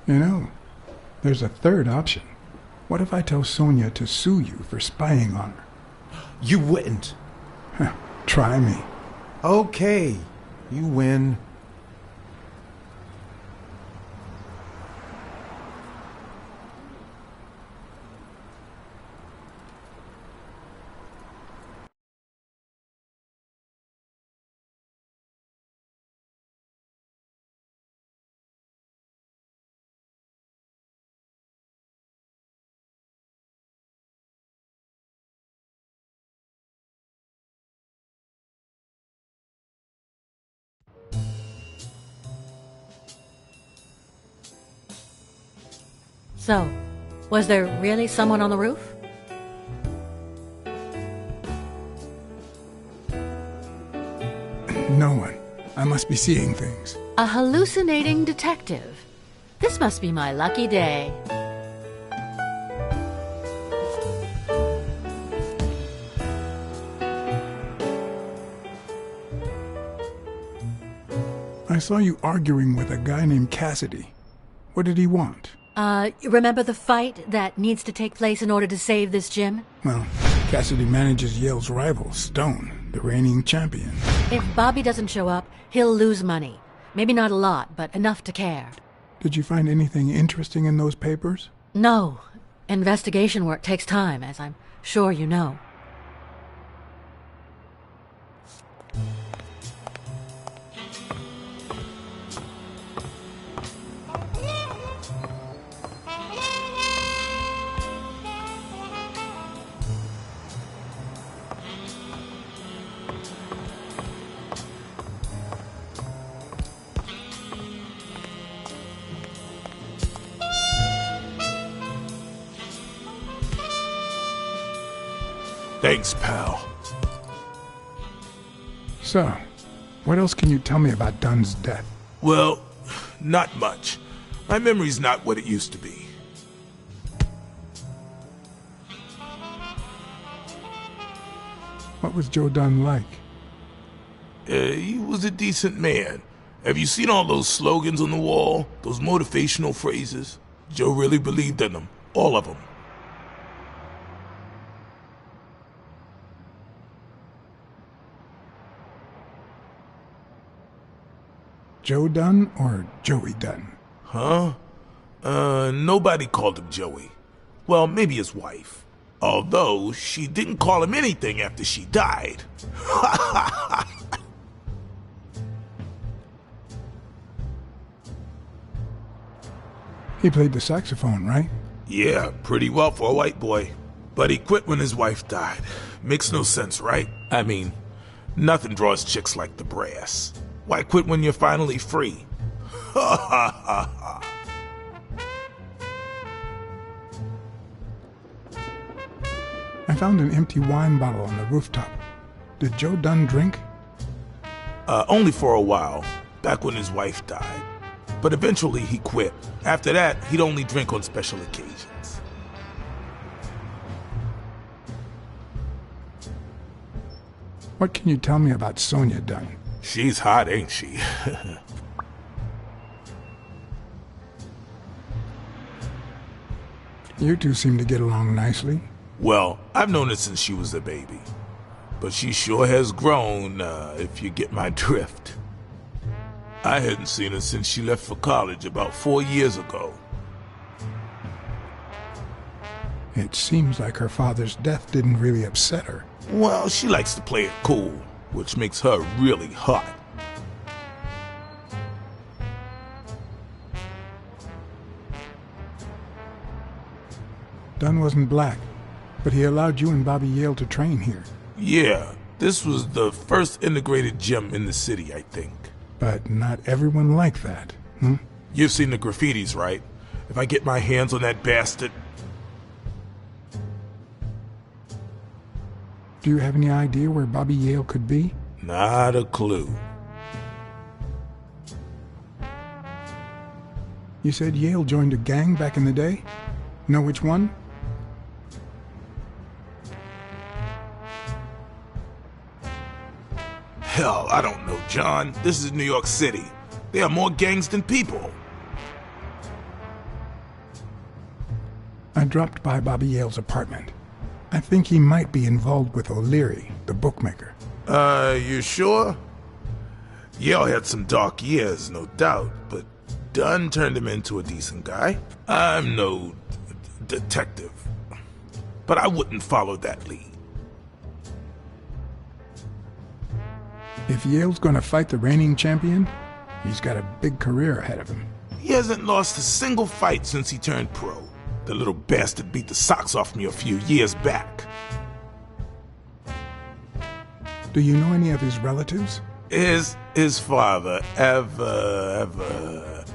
You know, there's a third option. What if I tell Sonia to sue you for spying on her? You wouldn't. Try me. Okay, you win. So, was there really someone on the roof? No one. I must be seeing things. A hallucinating detective. This must be my lucky day. I saw you arguing with a guy named Cassidy. What did he want? Remember the fight that needs to take place in order to save this gym? Well, Cassidy manages Yale's rival, Stone, the reigning champion. If Bobby doesn't show up, he'll lose money. Maybe not a lot, but enough to care. Did you find anything interesting in those papers? No. Investigation work takes time, as I'm sure you know. Thanks, pal. So, what else can you tell me about Dunn's death? Well, not much. My memory's not what it used to be. What was Joe Dunn like? He was a decent man. Have you seen all those slogans on the wall? Those motivational phrases? Joe really believed in them. All of them. Joe Dunn or Joey Dunn? Huh? Nobody called him Joey. Well, maybe his wife. Although, she didn't call him anything after she died. He played the saxophone, right? Yeah, pretty well for a white boy. But he quit when his wife died. Makes no sense, right? I mean, nothing draws chicks like the brass. Why quit when you're finally free? Ha ha ha ha. I found an empty wine bottle on the rooftop. Did Joe Dunn drink? Only for a while, back when his wife died. But eventually he quit. After that, he'd only drink on special occasions. What can you tell me about Sonia Dunn? She's hot, ain't she? You two seem to get along nicely. Well, I've known her since she was a baby. But she sure has grown, if you get my drift. I hadn't seen her since she left for college about 4 years ago. It seems like her father's death didn't really upset her. Well, she likes to play it cool, which makes her really hot. Dunn wasn't black, but he allowed you and Bobby Yale to train here. Yeah, this was the first integrated gym in the city, I think. But not everyone liked that, hmm? You've seen the graffitis, right? If I get my hands on that bastard... Do you have any idea where Bobby Yale could be? Not a clue. You said Yale joined a gang back in the day? Know which one? Hell, I don't know, John. This is New York City. There are more gangs than people. I dropped by Bobby Yale's apartment. I think he might be involved with O'Leary, the bookmaker. You sure? Yale had some dark years, no doubt, but Dunn turned him into a decent guy. I'm no detective, but I wouldn't follow that lead. If Yale's gonna fight the reigning champion, he's got a big career ahead of him. He hasn't lost a single fight since he turned pro. The little bastard beat the socks off me a few years back. Do you know any of his relatives? His father,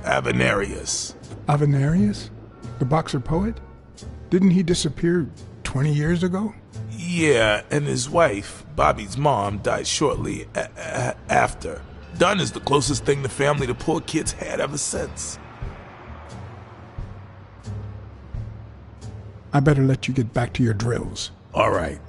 Avenarius. Avenarius? The boxer poet? Didn't he disappear 20 years ago? Yeah, and his wife, Bobby's mom, died shortly after. Dunn is the closest thing the family to poor kids had ever since. I better let you get back to your drills. All right.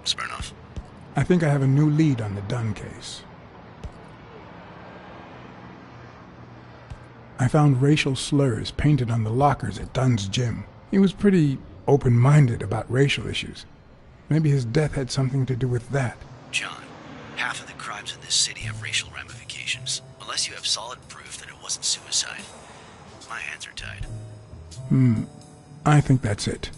Smirnoff. I think I have a new lead on the Dunn case. I found racial slurs painted on the lockers at Dunn's gym. He was pretty open-minded about racial issues. Maybe his death had something to do with that. John, half of the crimes in this city have racial ramifications. Unless you have solid proof that it wasn't suicide, my hands are tied. I think that's it.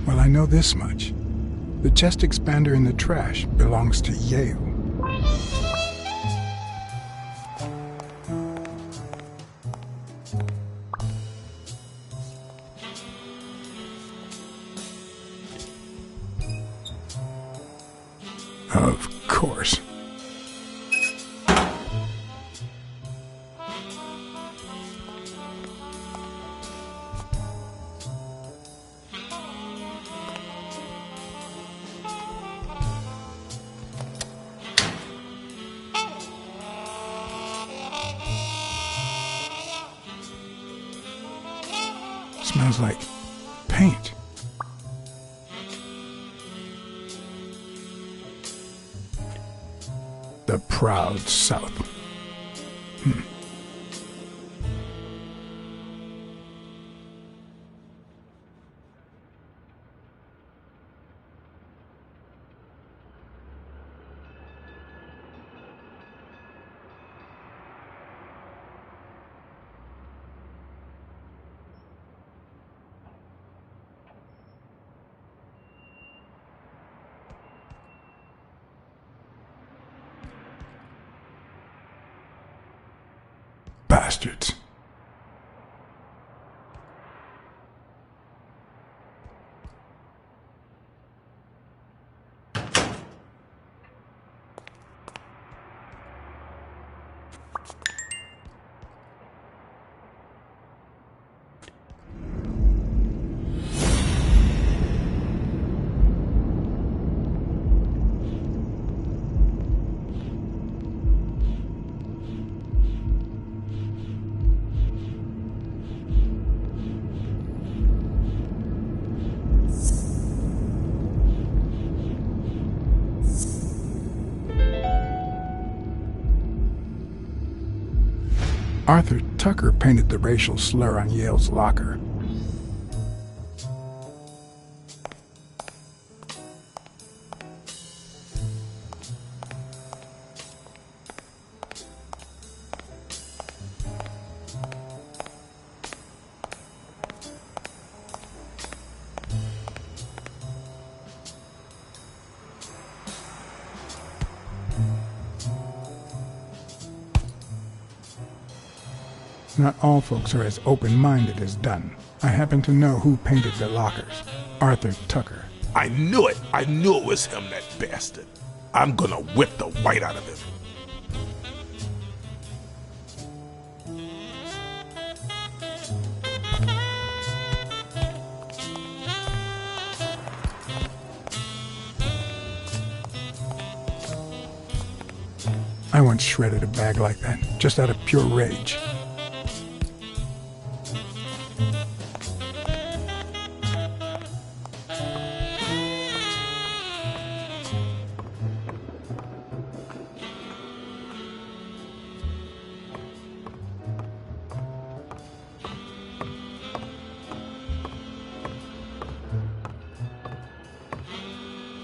Well, I know this much. The chest expander in the trash belongs to Yale. Of course. Smells like paint. The proud South. Bastards. Arthur Tucker painted the racial slur on Yale's locker. Not all folks are as open-minded as Dunn. I happen to know who painted the lockers. Arthur Tucker. I knew it! I knew it was him, that bastard. I'm gonna whip the white out of him. I once shredded a bag like that, just out of pure rage.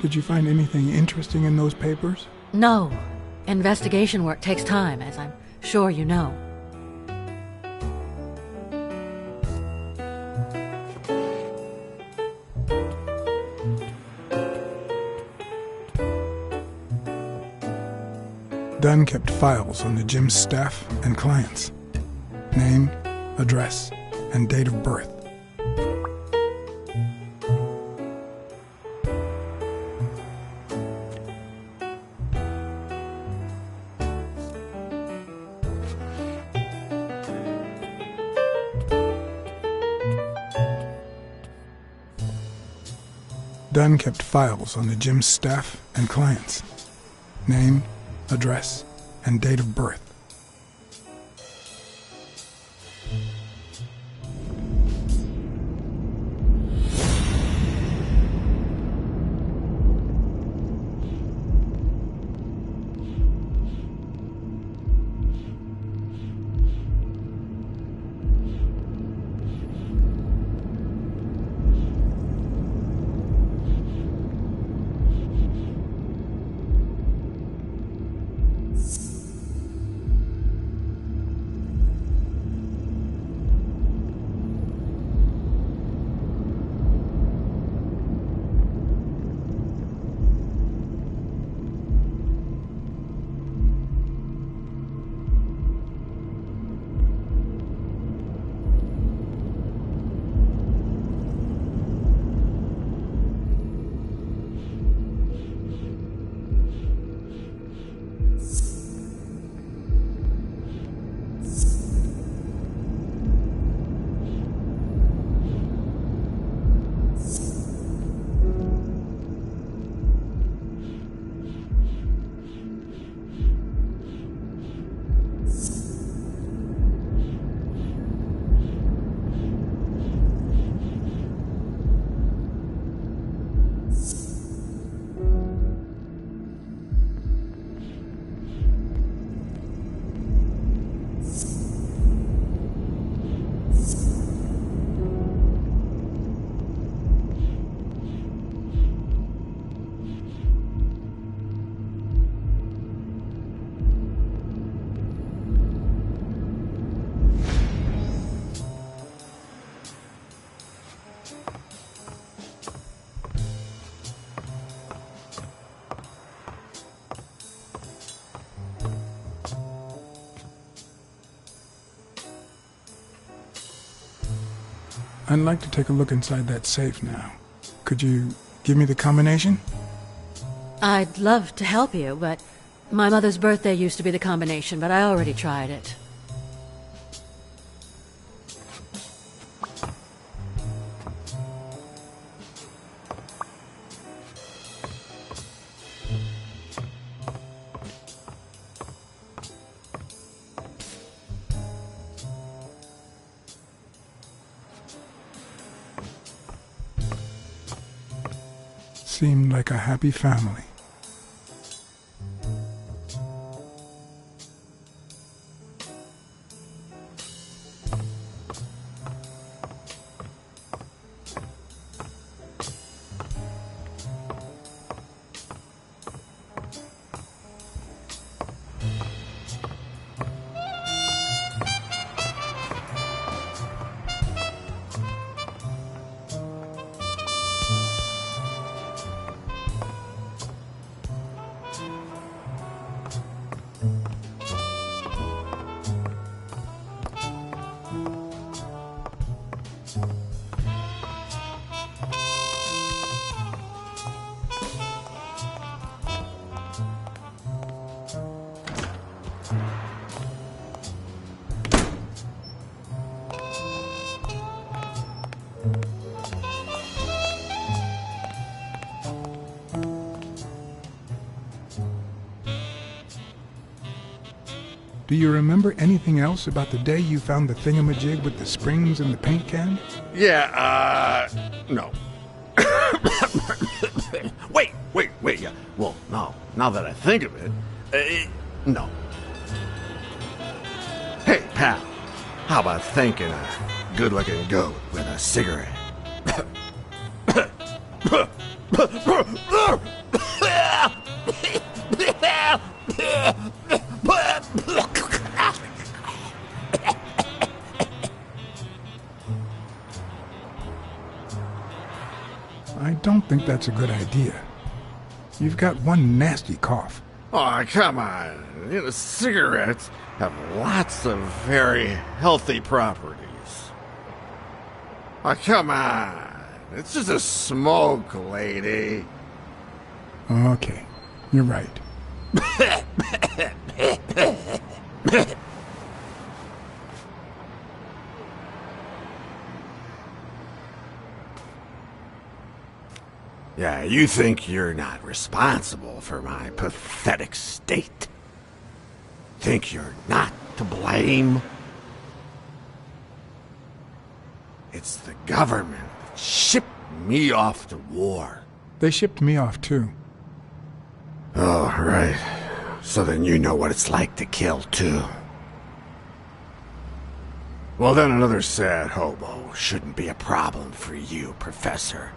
Did you find anything interesting in those papers? No. Investigation work takes time, as I'm sure you know. Dunn kept files on the gym's staff and clients. Name, address, and date of birth. Dunn kept files on the gym's staff and clients. Name, address, and date of birth. I'd like to take a look inside that safe now. Could you give me the combination? I'd love to help you, but my mother's birthday used to be the combination, but I already tried it. Seemed like a happy family. Do you remember anything else about the day you found the thingamajig with the springs and the paint can? Yeah, no. Wait, yeah. Well, no. Now that I think of it, no. Hey, pal, how about thanking a good-looking goat with a cigarette? I don't think that's a good idea. You've got one nasty cough. Oh, come on. You know, cigarettes have lots of very healthy properties. Oh, come on. It's just a smoke, lady. Okay, you're right. Yeah, you think you're not responsible for my pathetic state? Think you're not to blame? It's the government that shipped me off to war. They shipped me off too. Oh, right. So then you know what it's like to kill too. Well, then another sad hobo shouldn't be a problem for you, Professor.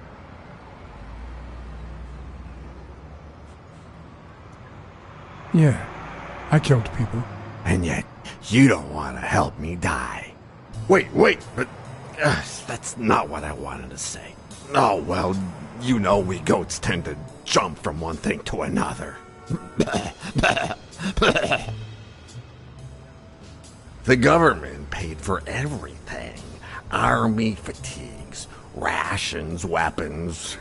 Yeah, I killed people. And yet, you don't want to help me die. Wait, but that's not what I wanted to say. Oh, well, you know we goats tend to jump from one thing to another. The government paid for everything. Army fatigues, rations, weapons,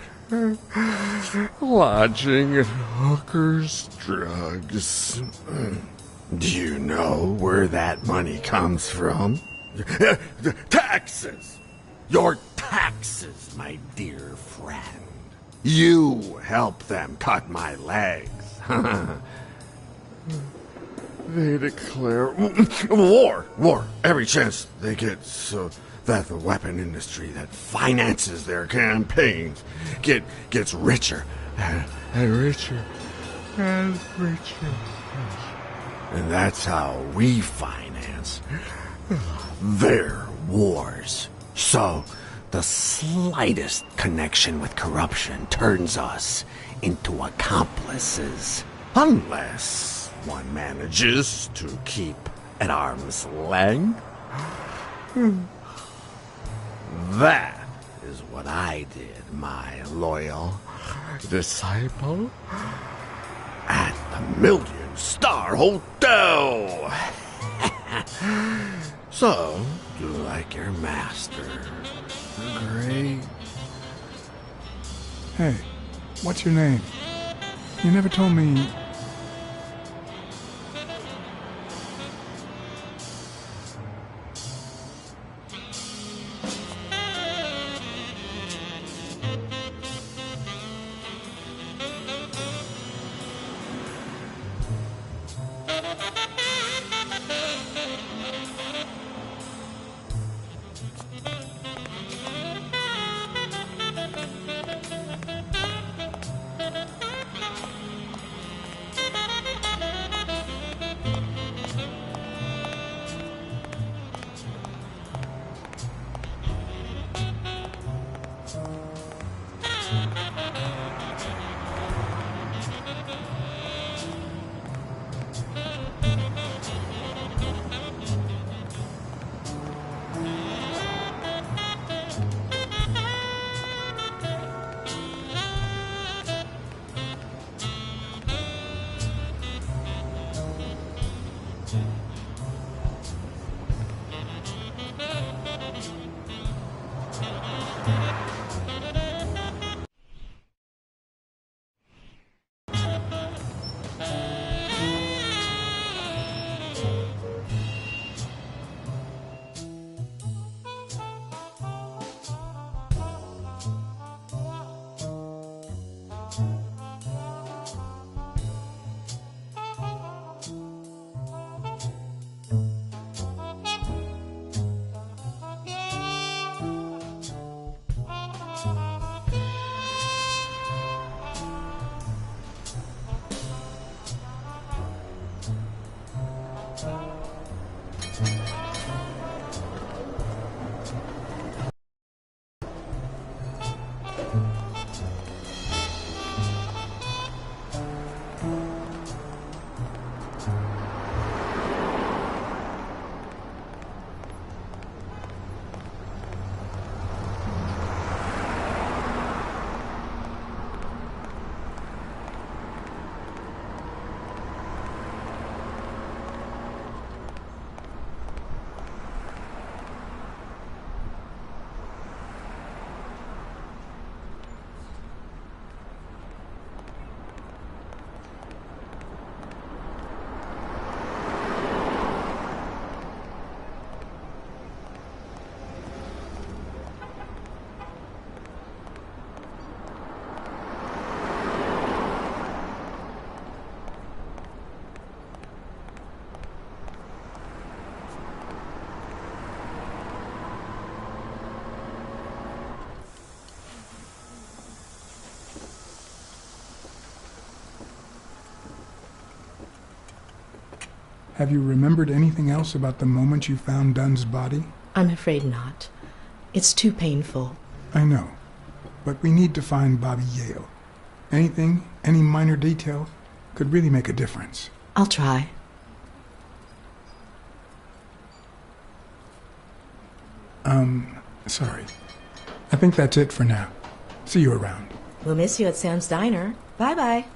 lodging and hookers, drugs. Do you know where that money comes from? Taxes! Your taxes, my dear friend. You help them cut my legs. They declare war every chance they get, so that the weapon industry that finances their campaigns gets richer and richer and richer. And that's how we finance their wars. So the slightest connection with corruption turns us into accomplices. Unless one manages to keep at arm's length. That is what I did, my loyal disciple, at the Million-Star Hotel. So, do like your master. Great. Hey, what's your name? You never told me... Have you remembered anything else about the moment you found Dunn's body? I'm afraid not. It's too painful. I know. But we need to find Bobby Yale. Anything, any minor detail, could really make a difference. I'll try. Sorry. I think that's it for now. See you around. We'll miss you at Sam's Diner. Bye-bye.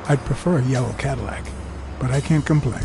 I'd prefer a yellow Cadillac, but I can't complain.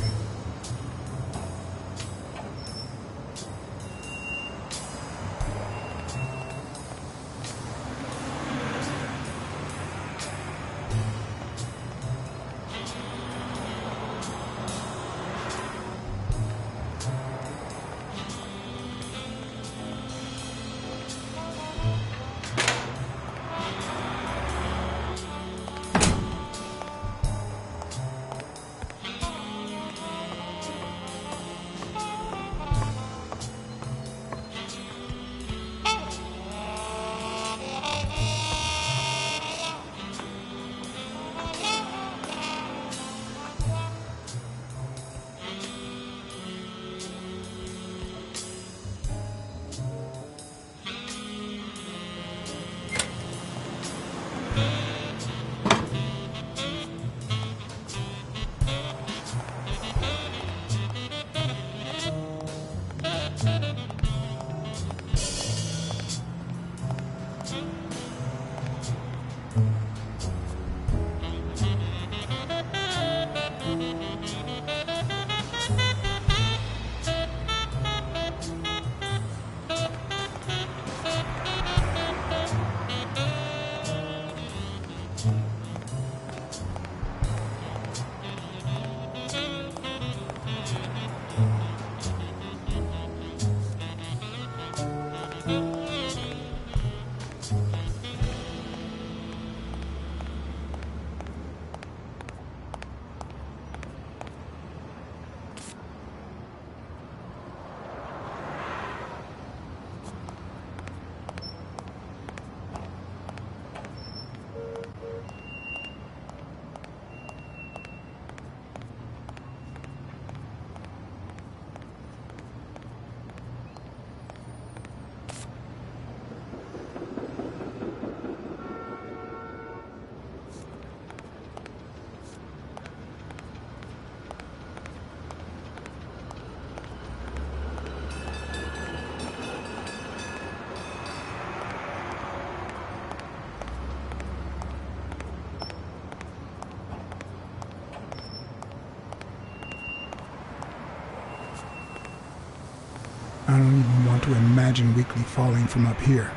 I don't even want to imagine Weekly falling from up here.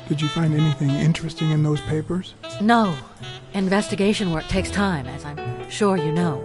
Did you find anything interesting in those papers? No. Investigation work takes time, as I'm sure you know.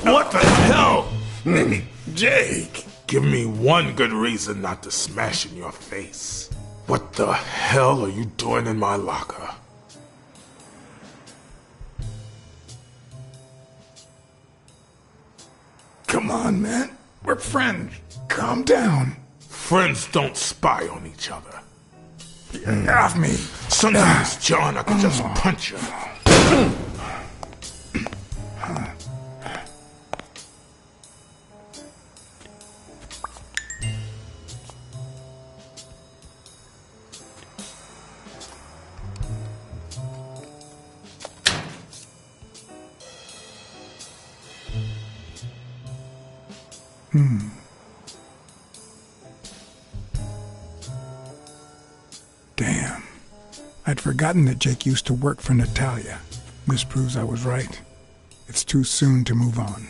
What the hell? Jake, give me one good reason not to smash in your face. What the hell are you doing in my locker? Come on, man. We're friends. Calm down. Friends don't spy on each other. Get off me. Sometimes, John, I can just punch you. Damn. I'd forgotten that Jake used to work for Natalia. This proves I was right. It's too soon to move on.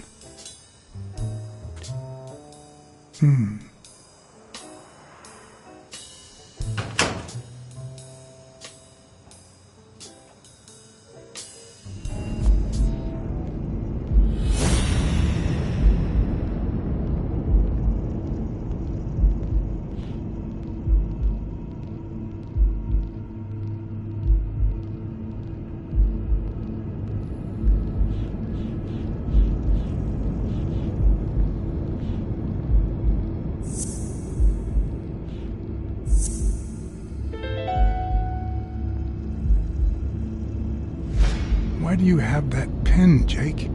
Why do you have that pen, Jake?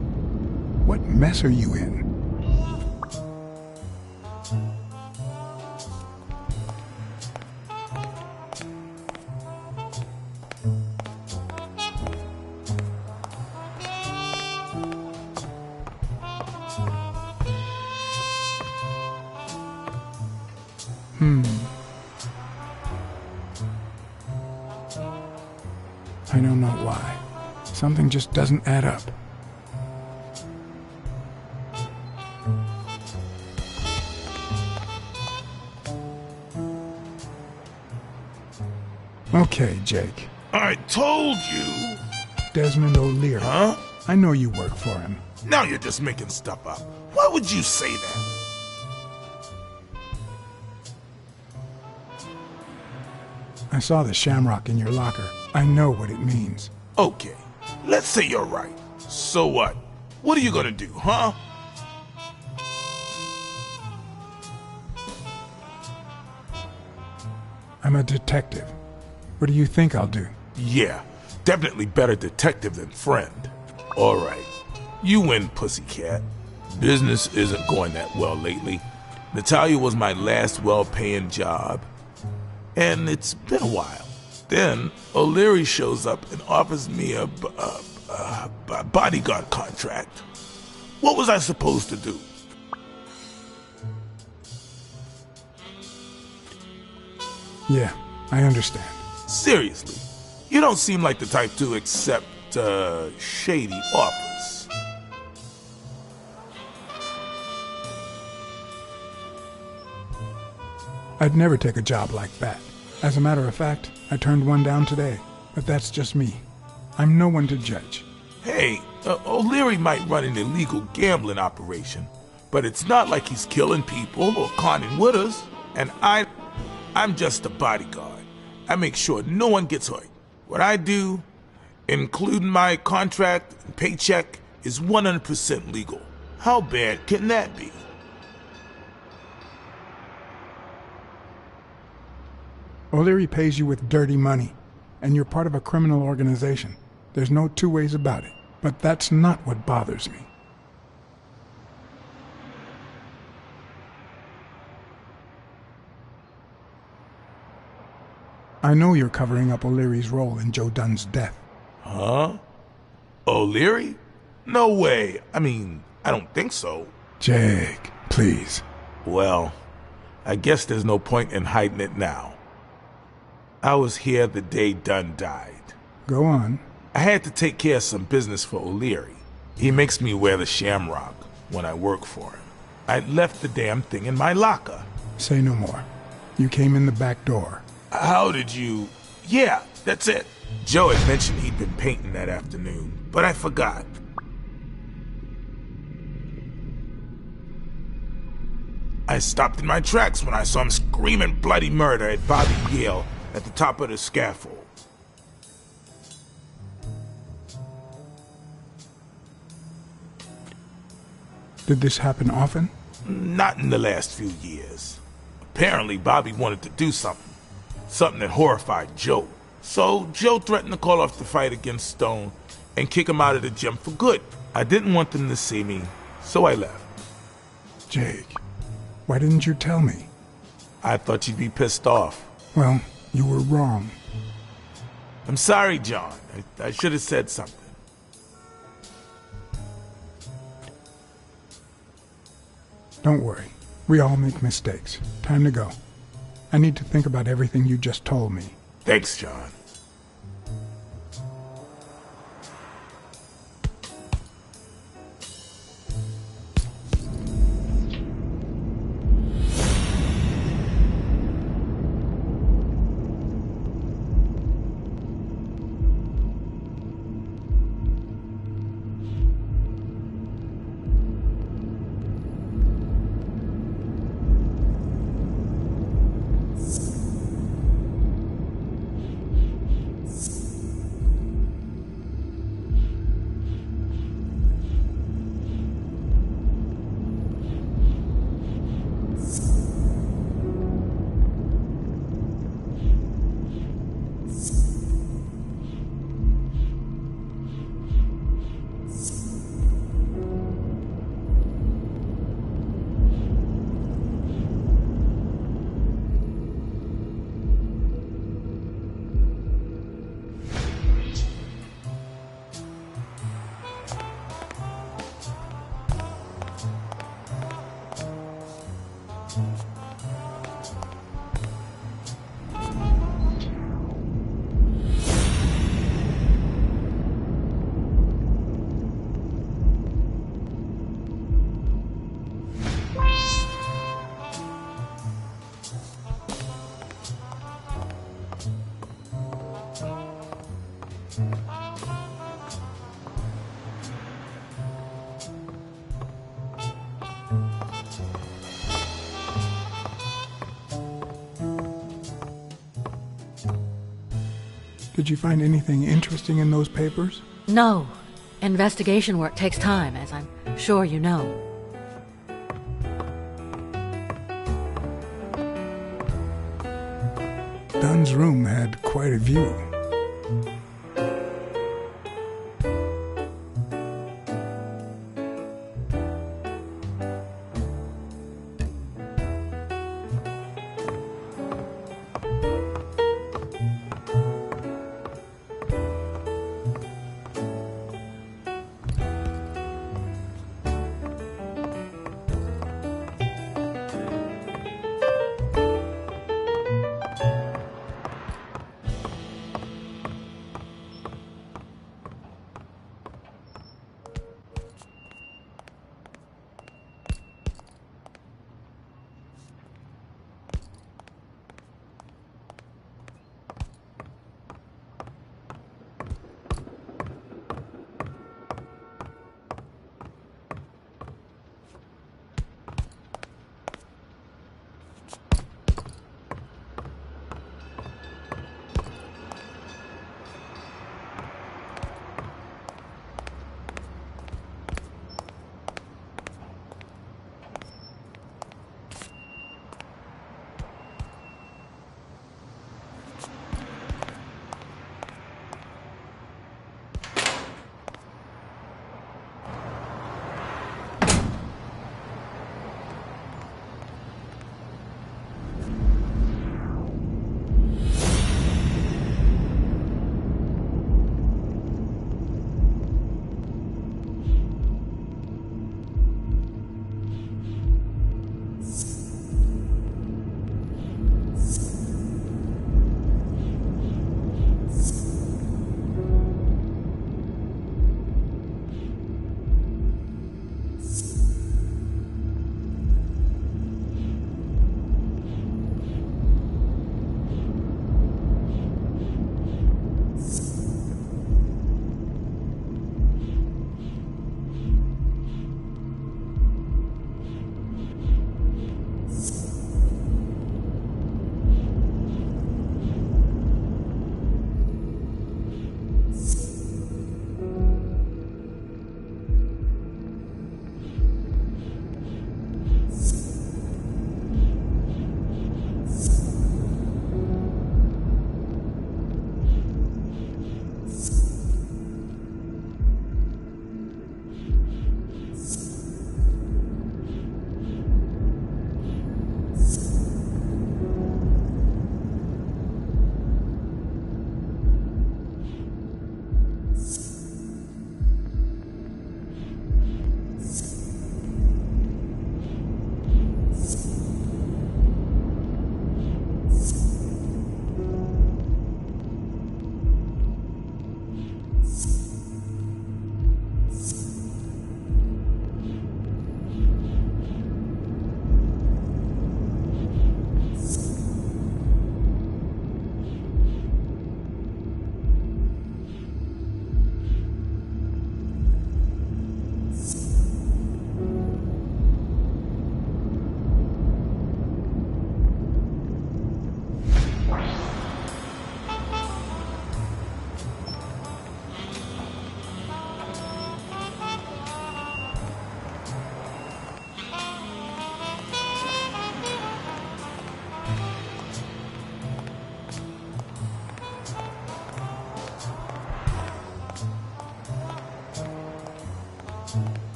What mess are you in? I don't know why. Something just doesn't add up. Okay, Jake. I told you. Desmond O'Leary. Huh? I know you work for him. Now you're just making stuff up. Why would you say that? I saw the shamrock in your locker. I know what it means. Okay, let's say you're right. So what? What are you gonna do, huh? I'm a detective. What do you think I'll do? Yeah, Definitely better detective than friend. All right. You win, pussycat. Business isn't going that well lately. Natalia was my last well-paying job. And it's been a while. Then O'Leary shows up and offers me a bodyguard contract. What was I supposed to do? Yeah, I understand. Seriously, you don't seem like the type to accept, shady offers. I'd never take a job like that. As a matter of fact, I turned one down today, but that's just me. I'm no one to judge. Hey, O'Leary might run an illegal gambling operation, but it's not like he's killing people or conning with us. And I'm just a bodyguard. I make sure no one gets hurt. What I do, including my contract and paycheck, is 100% legal. How bad can that be? O'Leary pays you with dirty money, and you're part of a criminal organization. There's no two ways about it. But that's not what bothers me. I know you're covering up O'Leary's role in Joe Dunn's death. Huh? O'Leary? No way. I mean, I don't think so. Jake, please. Well, I guess there's no point in hiding it now. I was here the day Dunn died. Go on. I had to take care of some business for O'Leary. He makes me wear the shamrock when I work for him. I left the damn thing in my locker. Say no more. You came in the back door. How did you... Yeah, that's it. Joe had mentioned he'd been painting that afternoon, but I forgot. I stopped in my tracks when I saw him screaming bloody murder at Bobby Yale at the top of the scaffold. Did this happen often? Not in the last few years. Apparently, Bobby wanted to do something. Something that horrified Joe. So, Joe threatened to call off the fight against Stone and kick him out of the gym for good. I didn't want them to see me, so I left. Jake, why didn't you tell me? I thought you'd be pissed off. Well, you were wrong. I'm sorry, John. I should have said something. Don't worry. We all make mistakes. Time to go. I need to think about everything you just told me. Thanks, John. Did you find anything interesting in those papers? No. Investigation work takes time, as I'm sure you know. Dunn's room had quite a view.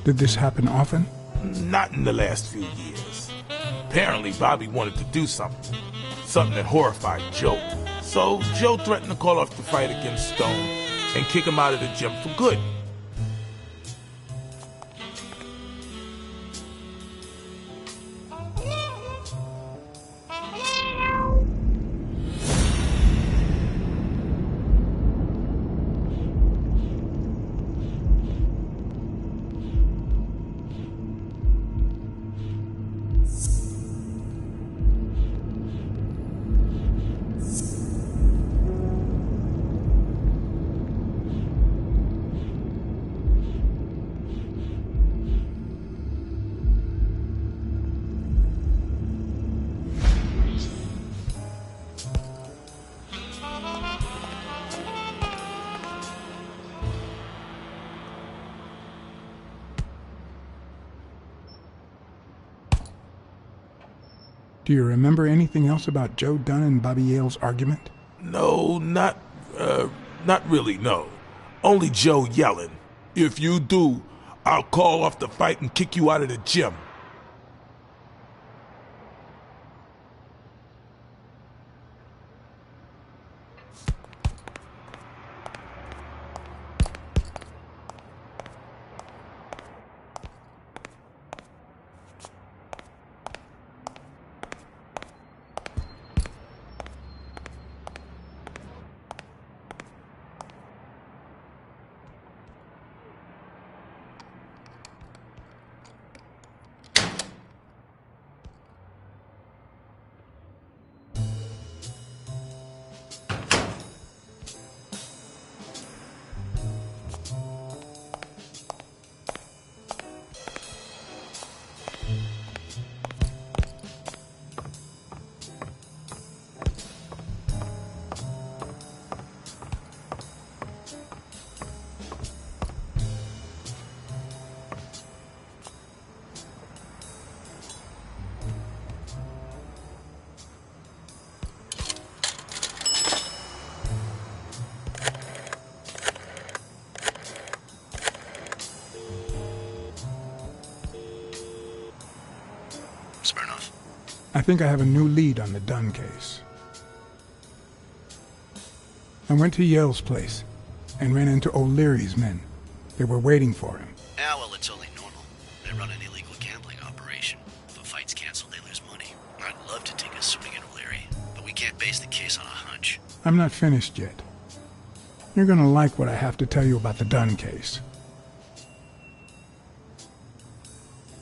Did this happen often? Not in the last few years. Apparently, Bobby wanted to do something. Something that horrified Joe. So, Joe threatened to call off the fight against Stone and kick him out of the gym for good. Do you remember anything else about Joe Dunn and Bobby Yale's argument? No, not really, no. Only Joe yelling, "If you do, I'll call off the fight and kick you out of the gym." I think I have a new lead on the Dunn case. I went to Yale's place and ran into O'Leary's men. They were waiting for him. Ah, well, it's only normal. They run an illegal gambling operation. If a fight's canceled, they lose money. I'd love to take a swing at O'Leary, but we can't base the case on a hunch. I'm not finished yet. You're gonna like what I have to tell you about the Dunn case.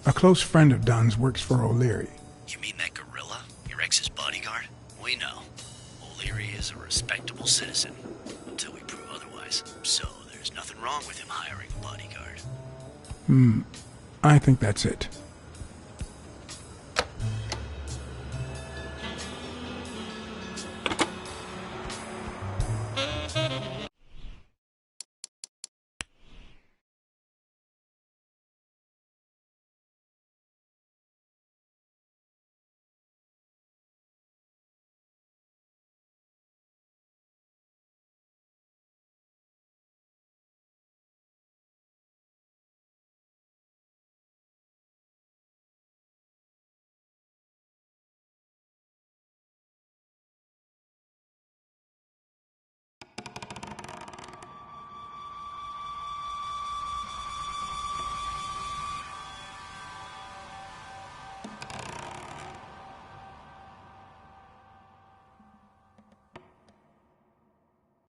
A close friend of Dunn's works for O'Leary. You mean that gorilla? Your ex's bodyguard? We know. O'Leary is a respectable citizen, until we prove otherwise. So there's nothing wrong with him hiring a bodyguard. I think that's it.